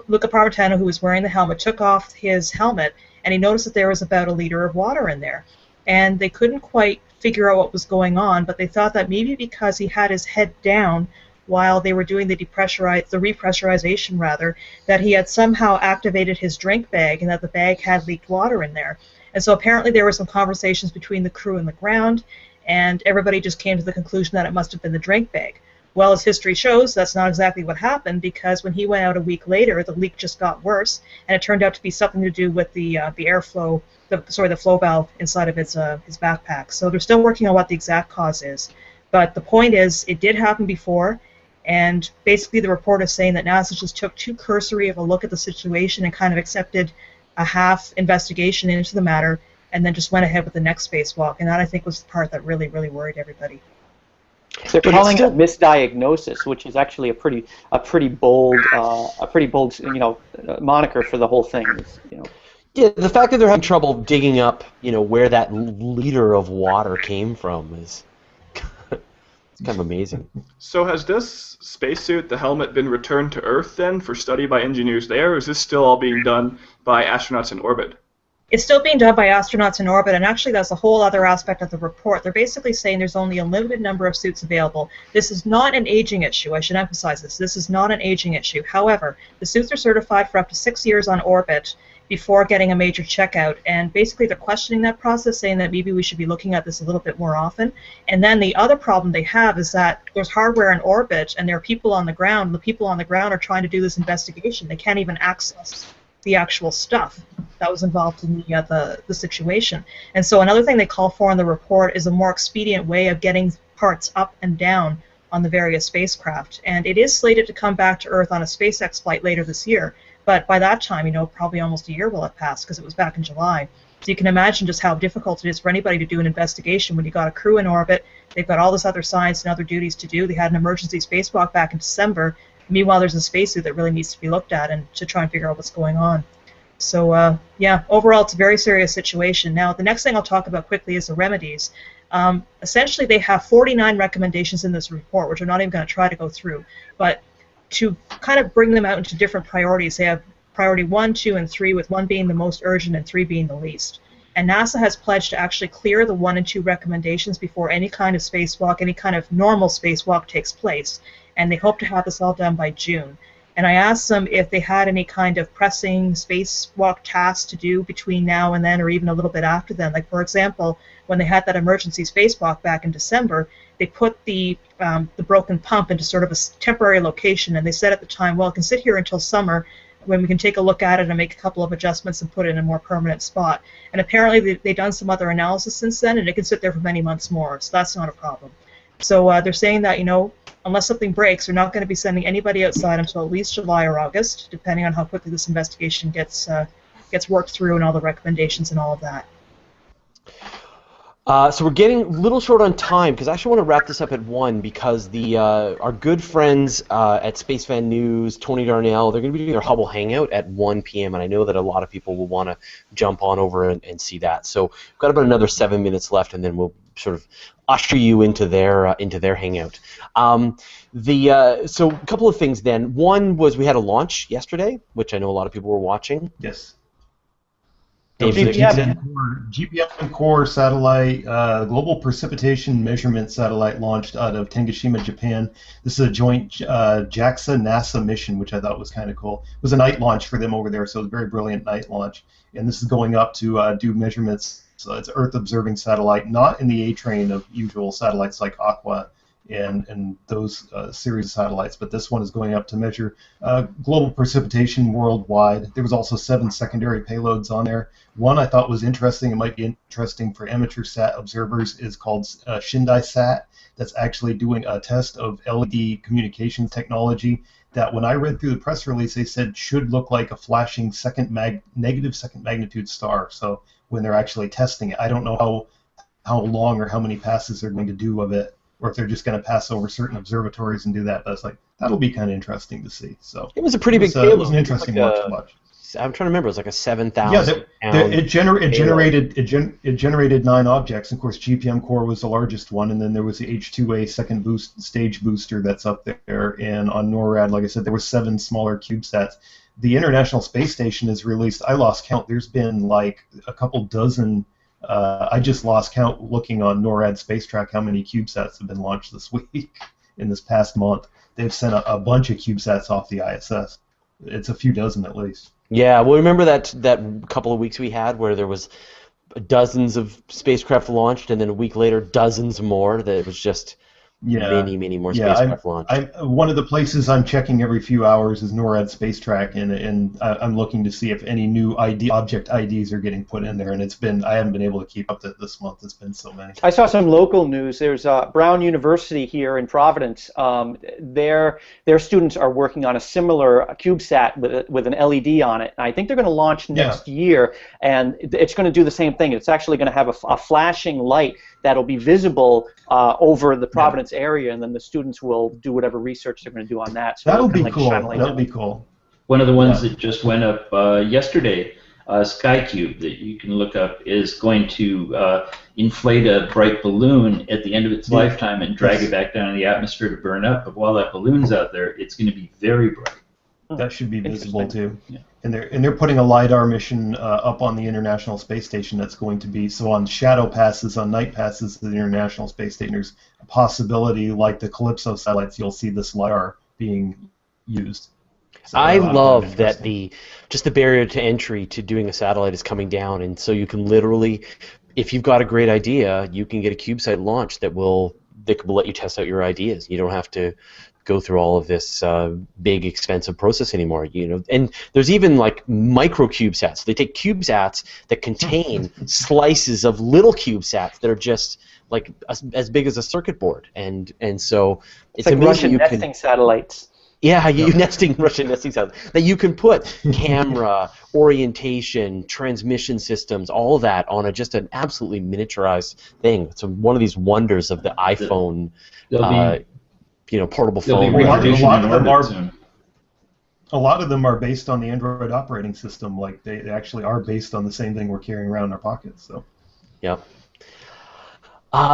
Luca Parmitano, who was wearing the helmet, took off his helmet, and he noticed that there was about 1 liter of water in there. And they couldn't quite figure out what was going on, but they thought that maybe because he had his head down while they were doing the repressurization, that he had somehow activated his drink bag, and that the bag had leaked water in there. And so apparently there were some conversations between the crew and the ground, and everybody just came to the conclusion that it must have been the drink bag. Well, as history shows, that's not exactly what happened, because when he went out a week later, the leak just got worse, and it turned out to be something to do with the airflow, the flow valve inside of his backpack. So they're still working on what the exact cause is. But the point is, it did happen before, and basically the report is saying that NASA just took too cursory of a look at the situation and kind of accepted a half investigation into the matter, and then just went ahead with the next spacewalk. And that, I think, was the part that really, really worried everybody. They're calling it a misdiagnosis, which is actually a pretty bold moniker for the whole thing. Yeah, the fact that they're having trouble digging up, where that liter of water came from is it's kind of amazing. So has this spacesuit, the helmet, been returned to Earth then for study by engineers there, or is this still all being done by astronauts in orbit? It's still being done by astronauts in orbit, and actually that's a whole other aspect of the report. They're basically saying there's only a limited number of suits available. This is not an aging issue. I should emphasize this. This is not an aging issue. However, the suits are certified for up to 6 years on orbit before getting a major checkout, and basically they're questioning that process, saying that maybe we should be looking at this a little bit more often. And then the other problem they have is that there's hardware in orbit, and there are people on the ground, and the people on the ground are trying to do this investigation. They can't even access the actual stuff that was involved in the situation. And so another thing they call for in the report is a more expedient way of getting parts up and down on the various spacecraft. And it is slated to come back to Earth on a SpaceX flight later this year, but by that time, probably almost a year will have passed, because it was back in July. So you can imagine just how difficult it is for anybody to do an investigation when you got a crew in orbit, they've got all this other science and other duties to do. They had an emergency spacewalk back in December. Meanwhile, there's a spacesuit that really needs to be looked at and to try and figure out what's going on. So, yeah, overall, it's a very serious situation. Now, the next thing I'll talk about quickly is the remedies. Essentially, they have 49 recommendations in this report, which I'm not even going to try to go through. But to kind of bring them out into different priorities, they have priority 1, 2, and 3, with 1 being the most urgent and 3 being the least. And NASA has pledged to actually clear the 1 and 2 recommendations before any kind of spacewalk, any kind of normal spacewalk takes place. And they hope to have this all done by June. And I asked them if they had any kind of pressing spacewalk tasks to do between now and then, or even a little bit after then. Like, for example, when they had that emergency spacewalk back in December, they put the broken pump into sort of a temporary location, and they said at the time, well, it can sit here until summer, when we can take a look at it and make a couple of adjustments and put it in a more permanent spot. And apparently they've done some other analysis since then, and it can sit there for many months more, so that's not a problem. So they're saying that, you know, unless something breaks, they're not going to be sending anybody outside until at least July or August, depending on how quickly this investigation gets worked through and all the recommendations and all of that. So we're getting a little short on time because I actually want to wrap this up at 1 because our good friends at Space Fan News, Tony Darnell, they're going to be doing their Hubble Hangout at 1 p.m. and I know that a lot of people will want to jump on over and see that. So we've got about another 7 minutes left, and then we'll sort of usher you into their hangout. So a couple of things then. One was we had a launch yesterday, which I know a lot of people were watching. Yes. GPM. GPM core satellite, global precipitation measurement satellite launched out of Tengishima, Japan. This is a joint JAXA-NASA mission, which I thought was kind of cool. It was a night launch for them over there, so it was a very brilliant night launch. And this is going up to do measurements. So it's Earth observing satellite, not in the A train of usual satellites like Aqua and those series of satellites, but this one is going up to measure global precipitation worldwide. There was also 7 secondary payloads on there. One I thought was interesting, it might be interesting for amateur sat observers, is called Shindai Sat. That's actually doing a test of LED communications technology that when I read through the press release, they said should look like a flashing negative second magnitude star. So when they're actually testing it, I don't know how long or how many passes they're going to do of it, or if they're just going to pass over certain observatories and do that. But it's like, that'll be kind of interesting to see. So it was a pretty big payload. It was an interesting launch to watch. I'm trying to remember. It was like a 7,000 pound it generated 9 objects. Of course, GPM core was the largest one, and then there was the H2A second stage booster that's up there. And on NORAD, like I said, there were 7 smaller CubeSats. The International Space Station is released. I lost count. There's been like a couple dozen. I just lost count looking on NORAD Space Track how many CubeSats have been launched this week in this past month. They've sent a bunch of CubeSats off the ISS. It's a few dozen at least. Yeah, well, remember that couple of weeks we had where there was dozens of spacecraft launched, and then a week later dozens more. That it was just many more spacecraft launched. One of the places I'm checking every few hours is NORAD Space Track, and I'm looking to see if any new object IDs are getting put in there. And I haven't been able to keep up to this month. It's been so many. I saw some local news. There's Brown University here in Providence. Their students are working on a similar CubeSat with an LED on it. And I think they're going to launch next year, and it's going to do the same thing. It's actually going to have a flashing light that'll be visible over the Providence area, and then the students will do whatever research they're going to do on that. So that'll be cool. That'll be cool. One of the ones that just went up yesterday, SkyCube, that you can look up, is going to inflate a bright balloon at the end of its lifetime and drag it back down in the atmosphere to burn up. But while that balloon's out there, it's going to be very bright. That should be visible too. Yeah. And they're putting a LiDAR mission up on the International Space Station that's going to be, so on shadow passes, on night passes to the International Space Station, there's a possibility, like the Calypso satellites, you'll see this LiDAR being used. So I love that just the barrier to entry to doing a satellite is coming down, and so you can literally, if you've got a great idea, you can get a CubeSat launch that will let you test out your ideas. You don't have to go through all of this big, expensive process anymore, And there's even like micro CubeSats. They take CubeSats that contain slices of little CubeSats that are just like as big as a circuit board, and so it's like Russian nesting satellites. Yeah, Russian nesting satellites that you can put camera, orientation, transmission systems, all that on just an absolutely miniaturized thing. It's one of these wonders of the iPhone. Portable phone. A lot of them are based on the Android operating system. Like they actually are based on the same thing we're carrying around in our pockets. So. Yeah.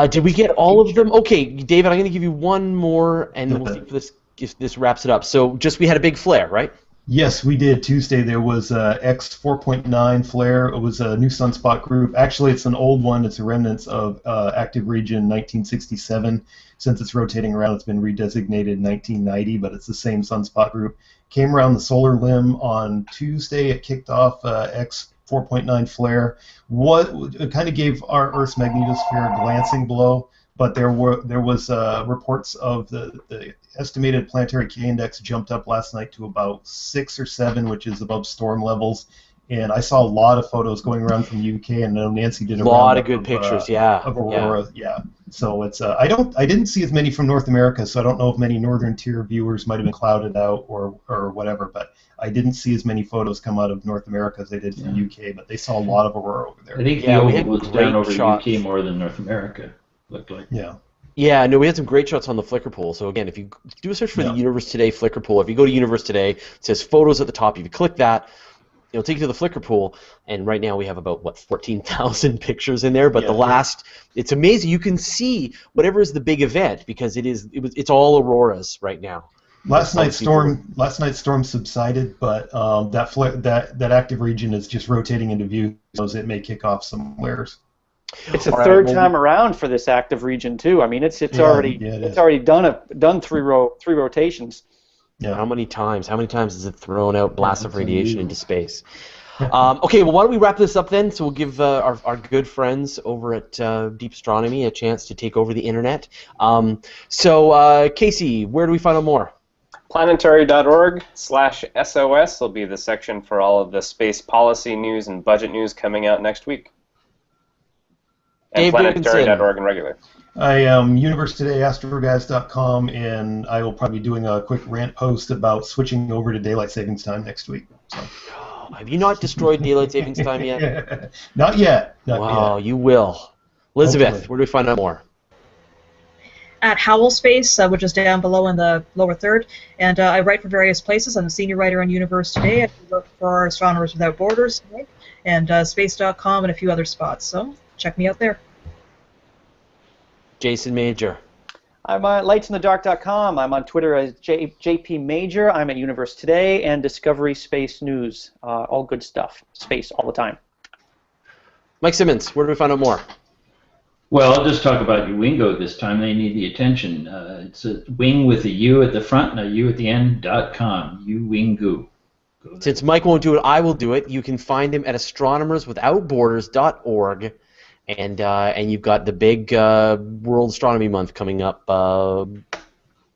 Did we get all of them? Okay, David, I'm going to give you one more, and we'll see if this wraps it up. So we had a big flare, right? Yes, we did. Tuesday there was a X 4.9 flare. It was a new sunspot group. Actually, it's an old one. It's a remnants of active region 1967. Since it's rotating around, it's been redesignated 1990, but it's the same sunspot group. Came around the solar limb on Tuesday. It kicked off X 4.9 flare. It kind of gave our Earth's magnetosphere a glancing blow, but there was reports of the estimated planetary K-index jumped up last night to about 6 or 7, which is above storm levels. And I saw a lot of photos going around from the UK, and I know Nancy did a lot of good pictures, of aurora, yeah. So it's I didn't see as many from North America, so I don't know if many northern tier viewers might have been clouded out or whatever. But I didn't see as many photos come out of North America as they did from UK. But they saw a lot of aurora over there. I think the oval was down over UK more than North America. Looked like. Yeah. Yeah, no, we had some great shots on the Flickr poll. So again, if you do a search for the Universe Today Flickr poll, if you go to Universe Today, it says photos at the top. If you click that, it'll take you to the Flickr pool, and right now we have about 14,000 pictures in there. But it's amazing. You can see whatever is the big event because it's all auroras right now. Last night's storm subsided, but that active region is just rotating into view, so it may kick off some flares. It's a third time around for this active region too. I mean, it's already done three rotations. Yeah. How many times has it thrown out blasts of radiation into space? Okay, well, why don't we wrap this up then? So we'll give our good friends over at Deep Astronomy a chance to take over the internet. So, Casey, where do we find out more? Planetary.org/SOS will be the section for all of the space policy news and budget news coming out next week. And planetary.org and regular. I am universetoday.astroguys.com, and I will probably be doing a quick rant post about switching over to daylight savings time next week. So. Have you not destroyed daylight savings time yet? Not yet. Wow, you will. Elizabeth, Hopefully. Where do we find out more? At Howell Space, which is down below in the lower third, and I write for various places. I'm a senior writer on Universe Today. I work for Astronomers Without Borders, and Space.com and a few other spots. So check me out there. Jason Major. I'm on lightsinthedark.com. I'm on Twitter as JP Major. I'm at Universe Today and Discovery Space News. All good stuff. Space all the time. Mike Simmons, where do we find out more? Well, I'll just talk about Uwingo this time. They need the attention. It's a wing with a U at the front and a U at the end.com. Uwingo. Since Mike won't do it, I will do it. You can find him at astronomerswithoutborders.org. And you've got the big World Astronomy Month coming up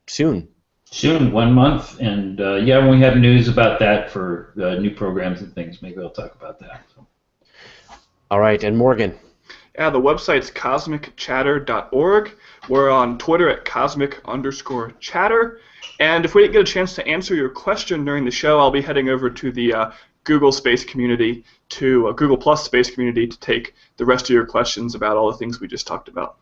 soon. Soon, 1 month, and when we have news about that for new programs and things, maybe I'll talk about that. So. All right, and Morgan. Yeah, the website's cosmicchatter.org. We're on Twitter at cosmic_chatter. And if we didn't get a chance to answer your question during the show, I'll be heading over to the Google Space Community, to Google Plus Space Community, to take the rest of your questions about all the things we just talked about.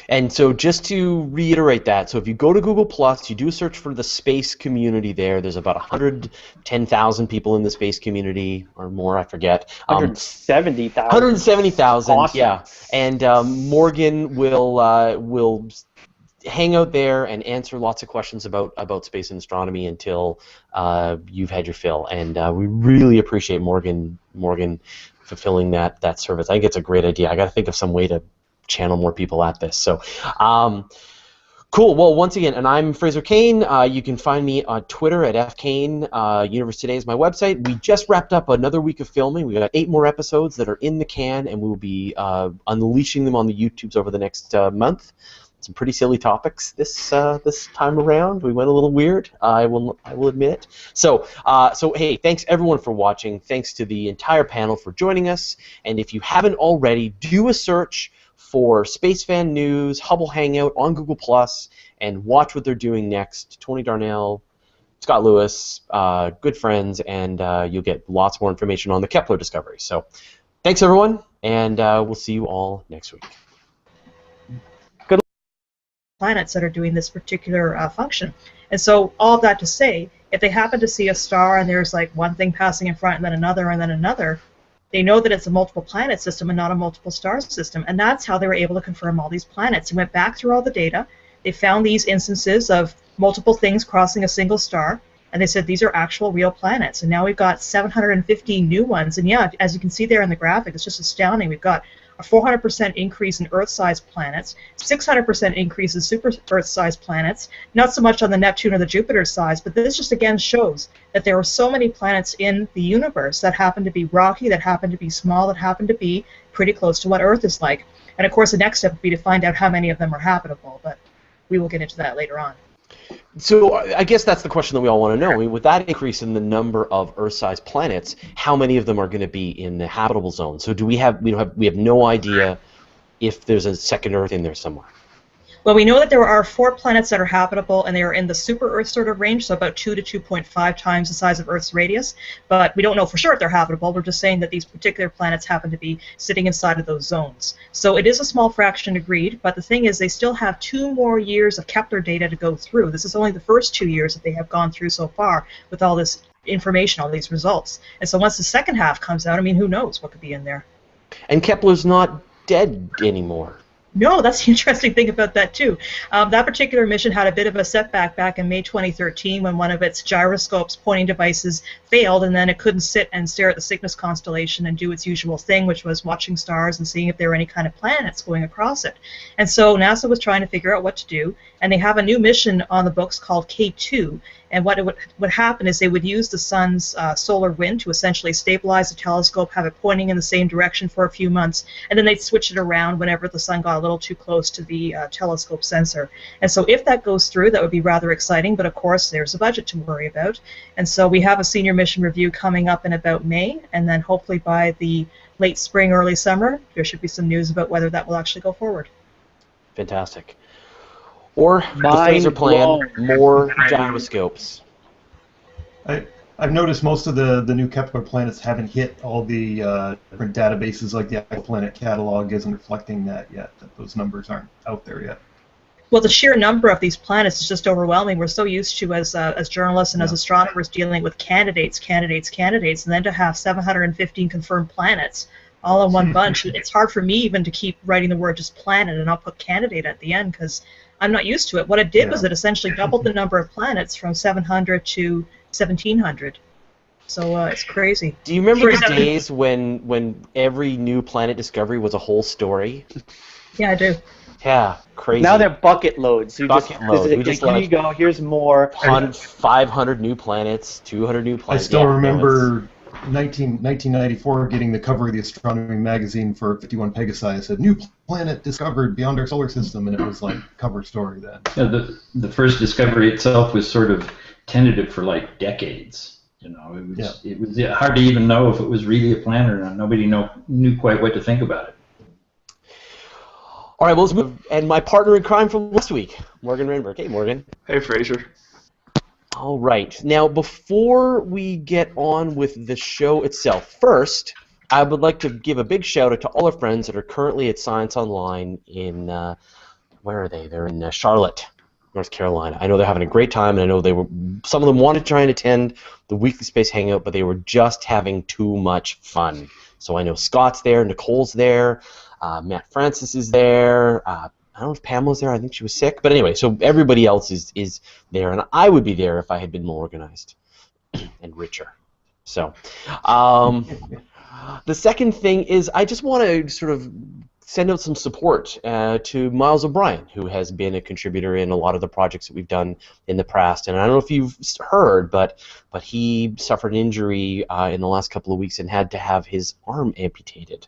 And so just to reiterate that, so if you go to Google Plus, you do a search for the space community there. There's about 110,000 people in the space community, or more, I forget. 170,000. 170,000, awesome. Yeah. And Morgan will hang out there and answer lots of questions about space and astronomy until you've had your fill. And we really appreciate Morgan fulfilling that service. I think it's a great idea. I got to think of some way to channel more people at this. So, cool. Well, once again, and I'm Fraser Cain. You can find me on Twitter at fcain. Universe Today is my website. We just wrapped up another week of filming. We got 8 more episodes that are in the can, and we will be unleashing them on the YouTubes over the next month. Some pretty silly topics this time around. We went a little weird. I will admit it. So hey, thanks everyone for watching. Thanks to the entire panel for joining us. And if you haven't already, do a search for Space Fan News, Hubble Hangout on Google Plus, and watch what they're doing next. Tony Darnell, Scott Lewis, good friends, and you'll get lots more information on the Kepler discovery. So, thanks everyone, and we'll see you all next week. Planets that are doing this particular function. And so all of that to say, if they happen to see a star and there's like one thing passing in front and then another, they know that it's a multiple planet system and not a multiple star system. And that's how they were able to confirm all these planets. They went back through all the data. They found these instances of multiple things crossing a single star, and they said these are actual real planets. And now we've got 750 new ones. And yeah, as you can see there in the graphic, it's just astounding. We've got a 400% increase in Earth-sized planets, 600% increase in super Earth-sized planets, not so much on the Neptune or the Jupiter size, but this just again shows that there are so many planets in the universe that happen to be rocky, that happen to be small, that happen to be pretty close to what Earth is like. And of course the next step would be to find out how many of them are habitable, but we will get into that later on. So I guess that's the question that we all want to know. I mean, with that increase in the number of Earth-sized planets, how many of them are going to be in the habitable zone? So we have no idea if there's a second Earth in there somewhere. Well, we know that there are 4 planets that are habitable, and they are in the super-Earth sort of range, so about 2 to 2.5 times the size of Earth's radius. But we don't know for sure if they're habitable. We're just saying that these particular planets happen to be sitting inside of those zones. So it is a small fraction, agreed, but the thing is they still have 2 more years of Kepler data to go through. This is only the first 2 years that they have gone through so far with all this information, all these results. And so once the second half comes out, I mean, who knows what could be in there. And Kepler's not dead anymore. No, that's the interesting thing about that, too. That particular mission had a bit of a setback back in May 2013 when one of its gyroscope's pointing devices failed, and then it couldn't sit and stare at the Cygnus constellation and do its usual thing, which was watching stars and seeing if there were any kind of planets going across it. And so NASA was trying to figure out what to do, and they have a new mission on the books called K2, and what would happen is they would use the sun's solar wind to essentially stabilize the telescope, have it pointing in the same direction for a few months, and then they'd switch it around whenever the sun got a little too close to the telescope sensor. And so if that goes through, that would be rather exciting, but of course there's a budget to worry about. And so we have a senior mission review coming up in about May, and then hopefully by the late spring, early summer, there should be some news about whether that will actually go forward. Fantastic. Or the Fraser plan, more gyroscopes. I've noticed most of the new Kepler planets haven't hit all the different databases, like the Exoplanet catalog isn't reflecting that yet, that those numbers aren't out there yet. Well, the sheer number of these planets is just overwhelming. We're so used to, as journalists and as astronomers, dealing with candidates, and then to have 715 confirmed planets all in one bunch. It's hard for me even to keep writing the word just planet and I'll put candidate at the end because I'm not used to it. What it did was it essentially doubled the number of planets from 700 to 1,700. So it's crazy. Do you remember the days when every new planet discovery was a whole story? Yeah, I do. Yeah, crazy. Now they're bucket loads. You bucket loads. Here you go. Here's more. 500 new planets, 200 new planets. I still remember 1994 getting the cover of the astronomy magazine for 51 Pegasi. It said, "New planet discovered beyond our solar system," and it was like cover story then. Yeah, the first discovery itself was sort of tentative for like decades. You know, it was hard to even know if it was really a planet or not. Nobody knew quite what to think about it. All right, well, let's move. And my partner in crime from last week, Morgan Renberg. Hey, Morgan. Hey, Fraser. All right. Now, before we get on with the show itself, first, I would like to give a big shout out to all our friends that are currently at Science Online in, where are they? They're in Charlotte, North Carolina. I know they're having a great time, and I know some of them wanted to try and attend the Weekly Space Hangout, but they were just having too much fun. So I know Scott's there, Nicole's there, Matt Francis is there. I don't know if Pamela's there. I think she was sick. But anyway, so everybody else is there, and I would be there if I had been more organized and richer. So the second thing is I just want to sort of send out some support to Miles O'Brien, who has been a contributor in a lot of the projects that we've done in the past. And I don't know if you've heard, but he suffered an injury in the last couple of weeks and had to have his arm amputated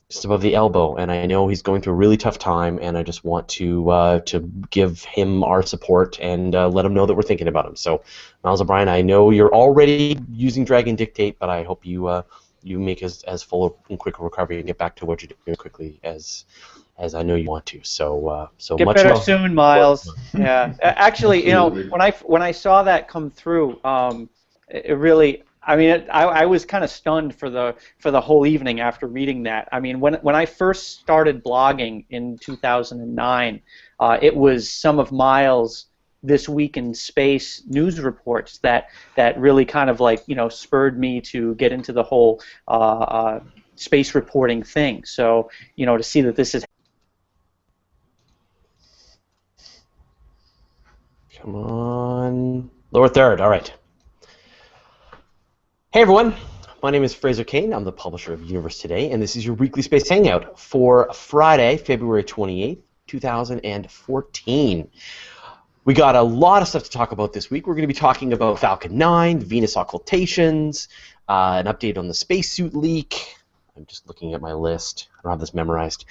just above the elbow. And I know he's going through a really tough time, and I just want to give him our support and let him know that we're thinking about him. So, Miles O'Brien, I know you're already using Dragon Dictate, but I hope you make as full and quick a recovery and get back to what you're doing quickly as I know you want to. So get much better love. soon, Miles. Yeah, actually, when I saw that come through, it really. I mean, I was kind of stunned for the whole evening after reading that. I mean, when I first started blogging in 2009, it was some of Miles' This Week in Space news reports that really kind of like spurred me to get into the whole space reporting thing. So to see that this is. Come on. Lower third, all right. Hey everyone, my name is Fraser Cain. I'm the publisher of Universe Today, and this is your Weekly Space Hangout for Friday, February 28th, 2014. We got a lot of stuff to talk about this week. We're going to be talking about Falcon 9, Venus occultations, an update on the spacesuit leak. I'm just looking at my list. I don't have this memorized.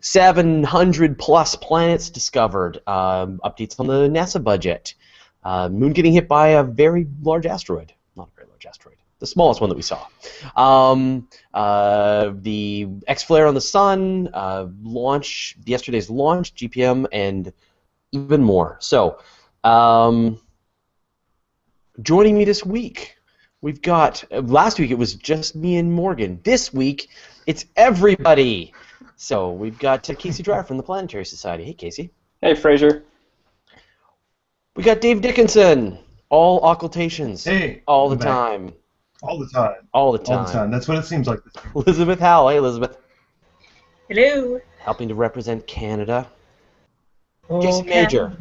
700 plus planets discovered. Updates on the NASA budget. Moon getting hit by a very large asteroid. Not a very large asteroid. The smallest one that we saw. The X-flare on the Sun, yesterday's launch, GPM, and even more. So, joining me this week, we've got, last week it was just me and Morgan. This week, it's everybody. So, we've got Casey Dreyer from the Planetary Society. Hey, Casey. Hey, Fraser. We got Dave Dickinson. All occultations. Hey. All the time. All the time. All the time. All the time. That's what it seems like. Elizabeth Howell. Hey, Elizabeth. Hello. Helping to represent Canada. Okay. Jason Major.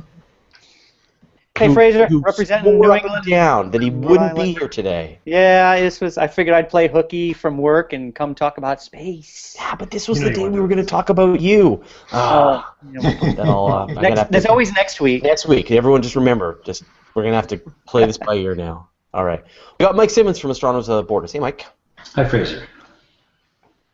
Hey, Fraser, who representing swore New up and England. down that he wouldn't be here today. Yeah, I figured I'd play hooky from work and come talk about space. Yeah, but this was the day we were going to talk about you. There's always next week. Next week. Everyone just remember, we're going to have to play this by ear now. All right. We got Mike Simmons from Astronomers Without Borders. Hey, Mike. Hi, Fraser.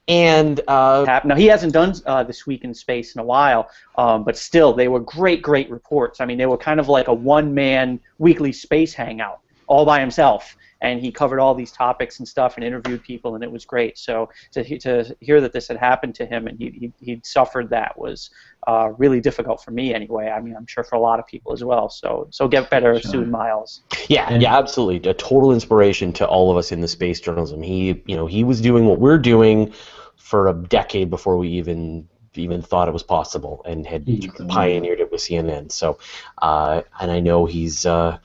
And Now, he hasn't done This Week in Space in a while, but still, they were great reports. I mean, they were kind of like a one-man weekly space hangout all by himself, and he covered all these topics and stuff and interviewed people, and it was great. So to hear that this had happened to him and he'd suffered that was really difficult for me anyway. I mean, I'm sure for a lot of people as well. So get better soon, Miles. Yeah, absolutely. A total inspiration to all of us in the space journalism. He was doing what we're doing for a decade before we even thought it was possible, and had pioneered it with CNN. So, and I know he's got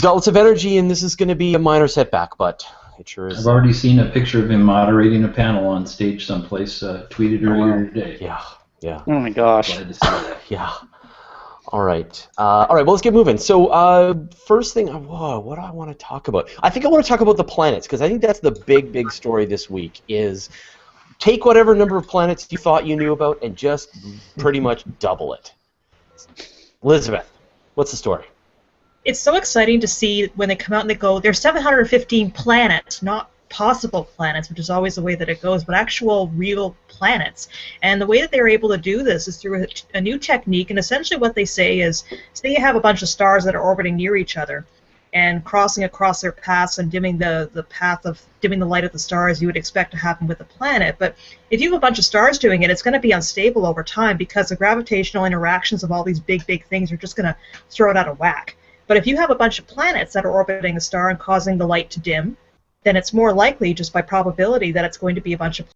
lots of energy, and this is going to be a minor setback, but it sure is. I've already seen a picture of him moderating a panel on stage someplace, tweeted earlier today. Yeah. Oh my gosh. Glad to see that. Yeah. All right. Well, let's get moving. So, first thing, what do I want to talk about? I think I want to talk about the planets, because I think that's the big story this week. Is take whatever number of planets you thought you knew about and just pretty much double it. Elizabeth, what's the story? It's so exciting to see when they come out and they go, there's 715 planets, not possible planets, which is always the way that it goes, but actual real planets. And the way that they're able to do this is through a new technique, and essentially what they say is, say you have a bunch of stars that are orbiting near each other, and crossing across their paths and dimming the light of the stars you would expect to happen with a planet. But if you have a bunch of stars doing it, it's going to be unstable over time, because the gravitational interactions of all these big things are just going to throw it out of whack. But if you have a bunch of planets that are orbiting a star and causing the light to dim, then it's more likely, just by probability, that it's going to be a bunch of